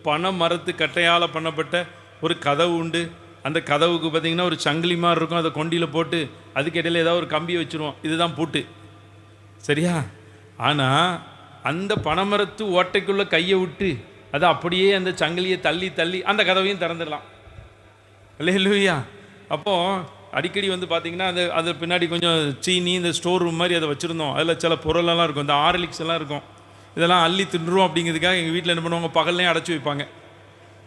பனை மரத்து கட்டையால் பண்ணப்பட்ட ஒரு கதவு உண்டு. அந்த கதவுக்கு பார்த்திங்கன்னா ஒரு சங்கிலி மாதிரி இருக்கும். அதை கொண்டியில் போட்டு அதுக்கு இடையில ஏதாவது ஒரு கம்பியை வச்சுருவோம். இதுதான் பூட்டு, சரியா? ஆனால் அந்த பனைமரத்து ஓட்டைக்குள்ளே கையை விட்டு அதை அப்படியே அந்த சங்கிலியை தள்ளி தள்ளி அந்த கதவையும் திறந்துடலாம். அல்லேலூயா. அப்போது அடிக்கடி வந்து பார்த்திங்கன்னா அது பின்னாடி கொஞ்சம் சீனி, இந்த ஸ்டோர் ரூம் மாதிரி அதை வச்சுருந்தோம். அதில் சில பொருளெல்லாம் இருக்கும், இந்த ஆர்லிக்ஸ் எல்லாம் இருக்கும். இதெல்லாம் அள்ளி தின்றுவோம் அப்படிங்கிறதுக்காக எங்கள் வீட்டில் என்ன பண்ணுவாங்க, பகல்லையும் அடைச்சி வைப்பாங்க.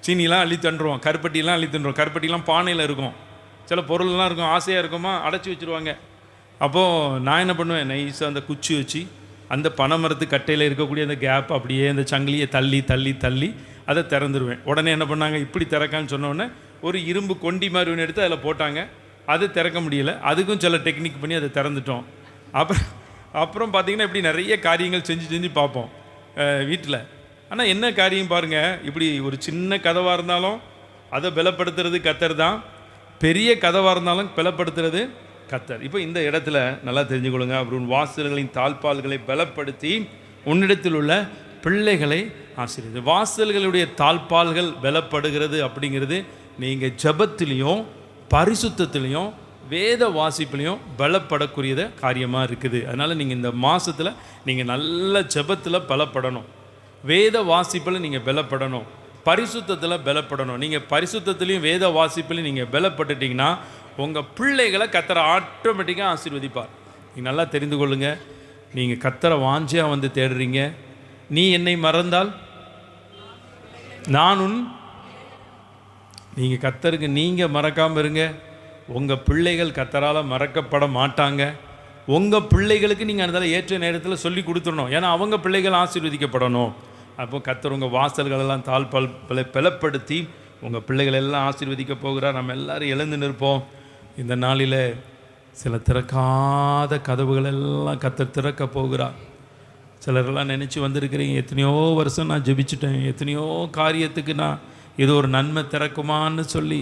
சீனிலாம் அள்ளி தின்றுவோம், கருப்பட்டிலாம் அள்ளி தின்றுவோம். கருப்பட்டிலாம் பானையில் இருக்கும், சில பொருள்லாம் இருக்கும், ஆசையாக இருக்குமா அடைச்சி வச்சுருவாங்க. அப்போது நான் என்ன பண்ணுவேன், நைஸாக அந்த குச்சி வச்சு அந்த பனைமரத்து கட்டையில் இருக்கக்கூடிய அந்த கேப் அப்படியே அந்த சங்கிலியை தள்ளி தள்ளி தள்ளி அதை திறந்துருவேன். உடனே என்ன பண்ணாங்க, இப்படி திறக்கான்னு சொன்னோடனே ஒரு இரும்பு கொண்டி மாதிரி ஒன்று எடுத்து அதில் போட்டாங்க. அது திறக்க முடியல, அதுக்கும் சில டெக்னிக் பண்ணி அதை திறந்துட்டோம். அப்புறம் பார்த்திங்கன்னா இப்படி நிறைய காரியங்கள் செஞ்சு பார்ப்போம் வீட்டில். ஆனால் என்ன காரியம் பாருங்கள், இப்படி ஒரு சின்ன கதவாக இருந்தாலும் அதை பலப்படுத்துறது கர்த்தர் தான், பெரிய கதவாக இருந்தாலும் பலப்படுத்துறது கர்த்தர். இப்போ இந்த இடத்துல நல்லா தெரிஞ்சுக்கொள்ளுங்க. அப்புறம் வாசல்களின் தாழ்பால்களை பலப்படுத்தி உன்னிடத்தில் உள்ள பிள்ளைகளை ஆசீர்வதி. வாசல்களுடைய தாழ்பால்கள் பலப்படுகிறது அப்படிங்கிறது நீங்கள் ஜெபத்திலையும் பரிசுத்தத்திலையும் வேத வாசிப்புலையும் பலப்படக்கூடியத காரியமாக இருக்குது. அதனால் நீங்கள் இந்த மாதத்தில் நீங்கள் நல்ல ஜெபத்தில் பலப்படணும், வேத வாசிப்பில் நீங்கள் பலப்படணும், பரிசுத்தத்தில் பலப்படணும். நீங்கள் பரிசுத்தத்துலேயும் வேத வாசிப்புலையும் நீங்கள் பலப்பட்டுட்டிங்கன்னா உங்கள் பிள்ளைகளை கர்த்தரை ஆட்டோமேட்டிக்காக ஆசீர்வதிப்பார். நீங்கள் நல்லா தெரிந்து கொள்ளுங்கள். நீங்கள் கர்த்தரை வாஞ்சியாக வந்து தேடுறீங்க. நீ என்னை மறந்தால் நான் உன், நீங்கள் கர்த்தருக்கு நீங்கள் மறக்காமல் இருங்க, உங்கள் பிள்ளைகள் கர்த்தரால் மறக்கப்பட மாட்டாங்க. உங்கள் பிள்ளைகளுக்கு நீங்கள் அதனால் ஏற்ற நேரத்தில் சொல்லி கொடுத்துடணும். ஏன்னா அவங்க பிள்ளைகள் ஆசீர்வதிக்கப்படணும். அப்போ கர்த்தர் உங்கள் வாசல்களெல்லாம் பலப்படுத்தி உங்கள் பிள்ளைகள் எல்லாம் ஆசீர்வதிக்க போகிறார். நம்ம எல்லோரும் எழுந்து நிற்போம். இந்த நாளில் சில திறக்காத கதவுகள் எல்லாம் கர்த்தர் திறக்க போகிறார். சிலரெல்லாம் நினச்சி வந்திருக்கிறீங்க, எத்தனையோ வருஷம் நான் ஜெபிச்சிட்டேன், எத்தனையோ காரியத்துக்கு நான் இது ஒரு நன்மை திறக்குமான்னு சொல்லி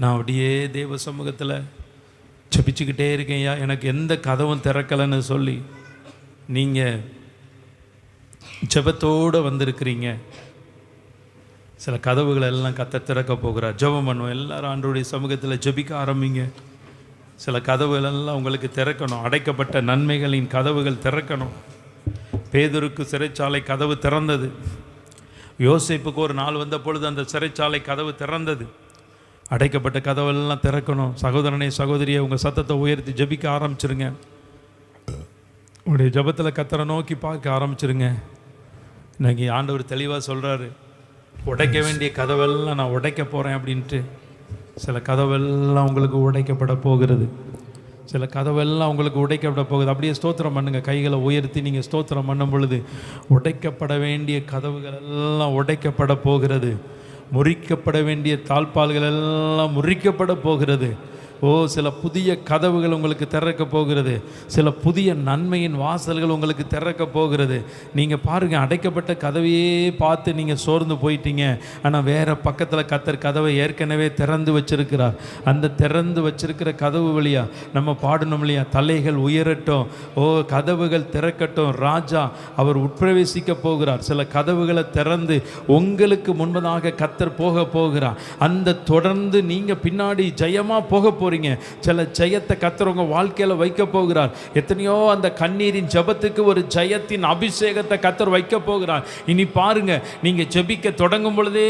நான் அப்படியே தேவ சமூகத்தில் ஜெபிச்சுக்கிட்டே இருக்கேன்யா, எனக்கு எந்த கதவும் திறக்கலைன்னு சொல்லி நீங்கள் ஜெபத்தோடு வந்திருக்கிறீங்க. சில கதவுகளை எல்லாம் கர்த்தர் திறக்க போகிறார். ஜெபம் பண்ணுவோம் எல்லாரும், ஆண்டவருடைய சமூகத்தில் ஜெபிக்க ஆரம்பிங்க. சில கதவுகளெல்லாம் உங்களுக்கு திறக்கணும். அடைக்கப்பட்ட நன்மைகளின் கதவுகள் திறக்கணும். பேதுருக்கு சிறைச்சாலை கதவு திறந்தது. யோசேப்புக்கு ஒரு நாள் வந்த பொழுது அந்த சிறைச்சாலை கதவு திறந்தது. அடைக்கப்பட்ட கதவெல்லாம் திறக்கணும். சகோதரனே சகோதரியை உங்கள் சத்தத்தை உயர்த்தி ஜெபிக்க ஆரம்பிச்சிருங்க. உங்களுடைய ஜெபத்தில் கர்த்தரை நோக்கி பார்க்க ஆரம்பிச்சிருங்க. இன்னைக்கு ஆண்டவர் தெளிவாக சொல்கிறாரு, உடைக்க வேண்டிய கதவெல்லாம் நான் உடைக்க போகிறேன் அப்படின்ட்டு. சில கதவெல்லாம் உங்களுக்கு உடைக்கப்பட போகிறது. சில கதவெல்லாம் உங்களுக்கு உடைக்கப்பட போகுது. அப்படியே ஸ்தோத்திரம் பண்ணுங்கள். கைகளை உயர்த்தி நீங்கள் ஸ்தோத்திரம் பண்ணும் பொழுது உடைக்கப்பட வேண்டிய கதவுகள் எல்லாம் உடைக்கப்பட போகிறது. முறிக்கப்பட வேண்டிய தாழ்பால்கள் எல்லாம் முறிக்கப்பட போகிறது. சில புதிய கதவுகள் உங்களுக்கு திறக்க போகிறது. சில புதிய நன்மையின் வாசல்கள் உங்களுக்கு திறக்க போகிறது. நீங்கள் பாருங்கள், அடைக்கப்பட்ட கதவையே பார்த்து நீங்கள் சோர்ந்து போயிட்டீங்க. ஆனால் வேறு பக்கத்தில் கர்த்தர் கதவை ஏற்கனவே திறந்து வச்சிருக்கிறார். அந்த திறந்து வச்சிருக்கிற கதவு வழியாக நம்ம பாடணும் இல்லையா, தலைகள் உயரட்டும், கதவுகள் திறக்கட்டும், ராஜா அவர் உட்பிரவேசிக்க போகிறார். சில கதவுகளை திறந்து உங்களுக்கு முன்பதாக கர்த்தர் போக போகிறார். அந்த தொடர்ந்து நீங்கள் பின்னாடி ஜெயமாக போக போகிறீங்க. சில ஜெயத்தை கர்த்தர் உங்கள் வாழ்க்கையில் வைக்க போகிறார். எத்தனையோ அந்த கண்ணீரின் ஜெபத்துக்கு ஒரு ஜெயத்தின் அபிஷேகத்தை கர்த்தர் வைக்க போகிறார். இனி பாருங்க, நீங்கள் ஜெபிக்க தொடங்கும் பொழுதே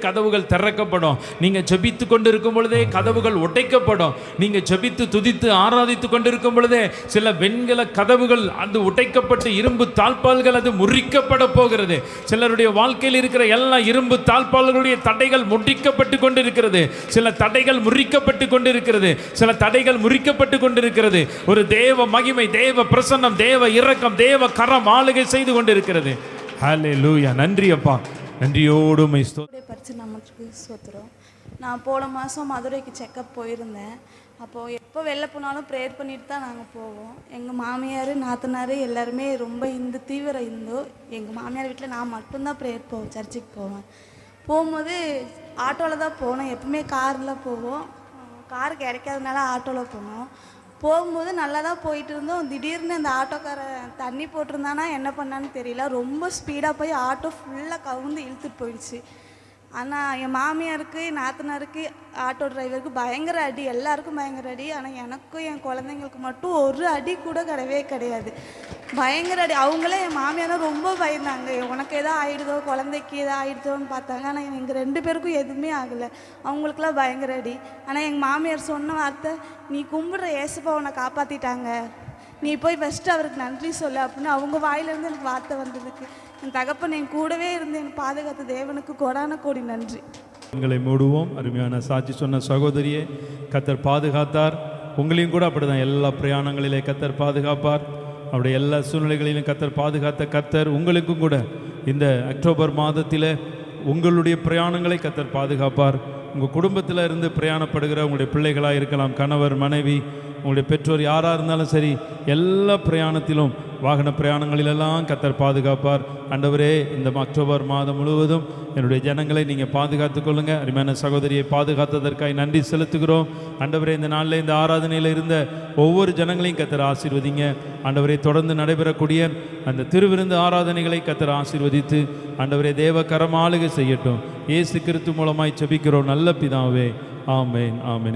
கதவுகள் திறக்கப்படும். நீங்கள் ஜெபித்து கொண்டு இருக்கும் பொழுதே கதவுகள் உடைக்கப்படும். நீங்கள் ஜெபித்து துதித்து ஆராதித்து கொண்டு இருக்கும் பொழுதே சில வெண்கல கதவுகள் அது உடைக்கப்பட்டு இரும்பு தாழ்பால்கள் அது முறிக்கப்பட போகிறது. சிலருடைய வாழ்க்கையில் இருக்கிற எல்லா இரும்பு தாழ்பால்களுடைய தடைகள் முறிக்கப்பட்டு கொண்டிருக்கிறது. சில தடைகள் முறிக்கப்பட்டு கொண்டிருக்கிறது. சில தடைகள் முறிக்கப்பட்டு கொண்டிருக்கிறது. ஒரு தேவ மகிமை, தேவ பிரசன்னம், தேவ இரக்கம், தேவ கரம் ஆளுகை செய்து கொண்டிருக்கிறது. ஹல்லேலூயா. நன்றி அப்பா, நன்றியோடு உம்மை ஸ்தோத்திரம். பரிசுத்த நாமத்துக்கு ஸ்தோத்திரம். நான் போன மாதம் மதுரைக்கு செக்கப் போயிருந்தேன். அப்போது எப்போ வெளில போனாலும் ப்ரேயர் பண்ணிட்டு தான் நாங்கள் போவோம். எங்கள் மாமியார் நாத்தனார் எல்லாருமே ரொம்ப இந்து, தீவிர இந்து. எங்கள் மாமியார் வீட்டில் நான் மட்டும்தான் ப்ரேயர் போவேன், சர்ச்சுக்கு போவேன். போகும்போது ஆட்டோவில் தான் போனோம். எப்பவுமே காரில் போவோம். கார் கிடைக்காதனால ஆட்டோவில் போனோம். போகும்போது நல்லா தான் போயிட்டு இருந்தோம். திடீர்னு அந்த ஆட்டோக்காரன் தண்ணி போட்டிருந்தானா என்ன பண்ணான்னு தெரியல, ரொம்ப ஸ்பீடாக போய் ஆட்டோ ஃபுல்லாக கவுந்து இழுத்துட்டு போயிடுச்சு. ஆனால் என் மாமியாருக்கு, நாத்தனாருக்கு, ஆட்டோ டிரைவருக்கு பயங்கர அடி, எல்லாருக்கும் பயங்கர அடி. ஆனால் எனக்கும் என் குழந்தைங்களுக்கு மட்டும் ஒரு அடி கூட கிடையவே கிடையாது. பயங்கர அடி. அவங்களே என் மாமியாரும் ரொம்ப பயந்தாங்க, உனக்கு எதோ ஆகிடுதோ, குழந்தைக்கு எதோ ஆகிடுதோன்னு பார்த்தாங்க. ஆனால் எங்கள் 2 பேருக்கும் எதுவுமே ஆகலை. அவங்களுக்குலாம் பயங்கர அடி. ஆனால் எங்கள் மாமியார் சொன்ன வார்த்தை, நீ கும்பிட்ற ஏசப்பா உன்னை காப்பாற்றிட்டாங்க, நீ போய் ஃபஸ்ட்டு அவருக்கு நன்றி சொல்லு அப்படின்னு அவங்க வாயிலேருந்து எனக்கு வார்த்தை வந்ததுக்கு என் தகப்பன் என் கூடவே இருந்து என் பாதுகாத்த தேவனுக்கு கோடான கோடி நன்றி. எங்களை மூடுவோம். அருமையான சாட்சி சொன்ன சகோதரியே, கர்த்தர் பாதுகாத்தார். உங்களையும் கூட அப்படிதான் எல்லா பிரயாணங்களிலே கர்த்தர் பாதுகாப்பார். அவருடைய எல்லா சூழ்நிலைகளிலும் கர்த்தர் பாதுகாத்த கர்த்தர் உங்களுக்கும் கூட இந்த அக்டோபர் மாதத்தில் உங்களுடைய பிரயாணங்களை கர்த்தர் பாதுகாப்பார். உங்கள் குடும்பத்தில் இருந்து பிரயாணப்படுகிற உங்களுடைய பிள்ளைகளாக இருக்கலாம், கணவர், மனைவி, உங்களுடைய பெற்றோர் யாராக இருந்தாலும் சரி, எல்லா பிரயாணத்திலும் வாகன பிரயாணங்களிலெல்லாம் கர்த்தர் பாதுகாப்பார். ஆண்டவரே, இந்த அக்டோபர் மாதம் முழுவதும் என்னுடைய ஜனங்களை நீங்கள் பாதுகாத்துக் கொள்ளுங்கள். அருமையான சகோதரியை பாதுகாத்ததற்காக நன்றி செலுத்துகிறோம். ஆண்டவரே, இந்த நாளில் இந்த ஆராதனையில் இருந்த ஒவ்வொரு ஜனங்களையும் கர்த்தர் ஆசீர்வதிங்க. ஆண்டவரே, தொடர்ந்து நடைபெறக்கூடிய அந்த திருவிருந்து ஆராதனைகளை கர்த்தர் ஆசீர்வதித்து ஆண்டவரே தேவ கரம் ஆளுகை செய்யட்டும். இயேசு கிறிஸ்து மூலமாய் ஜெபிக்கிறோம் நல்ல பிதாவே. ஆமென், ஆமென்.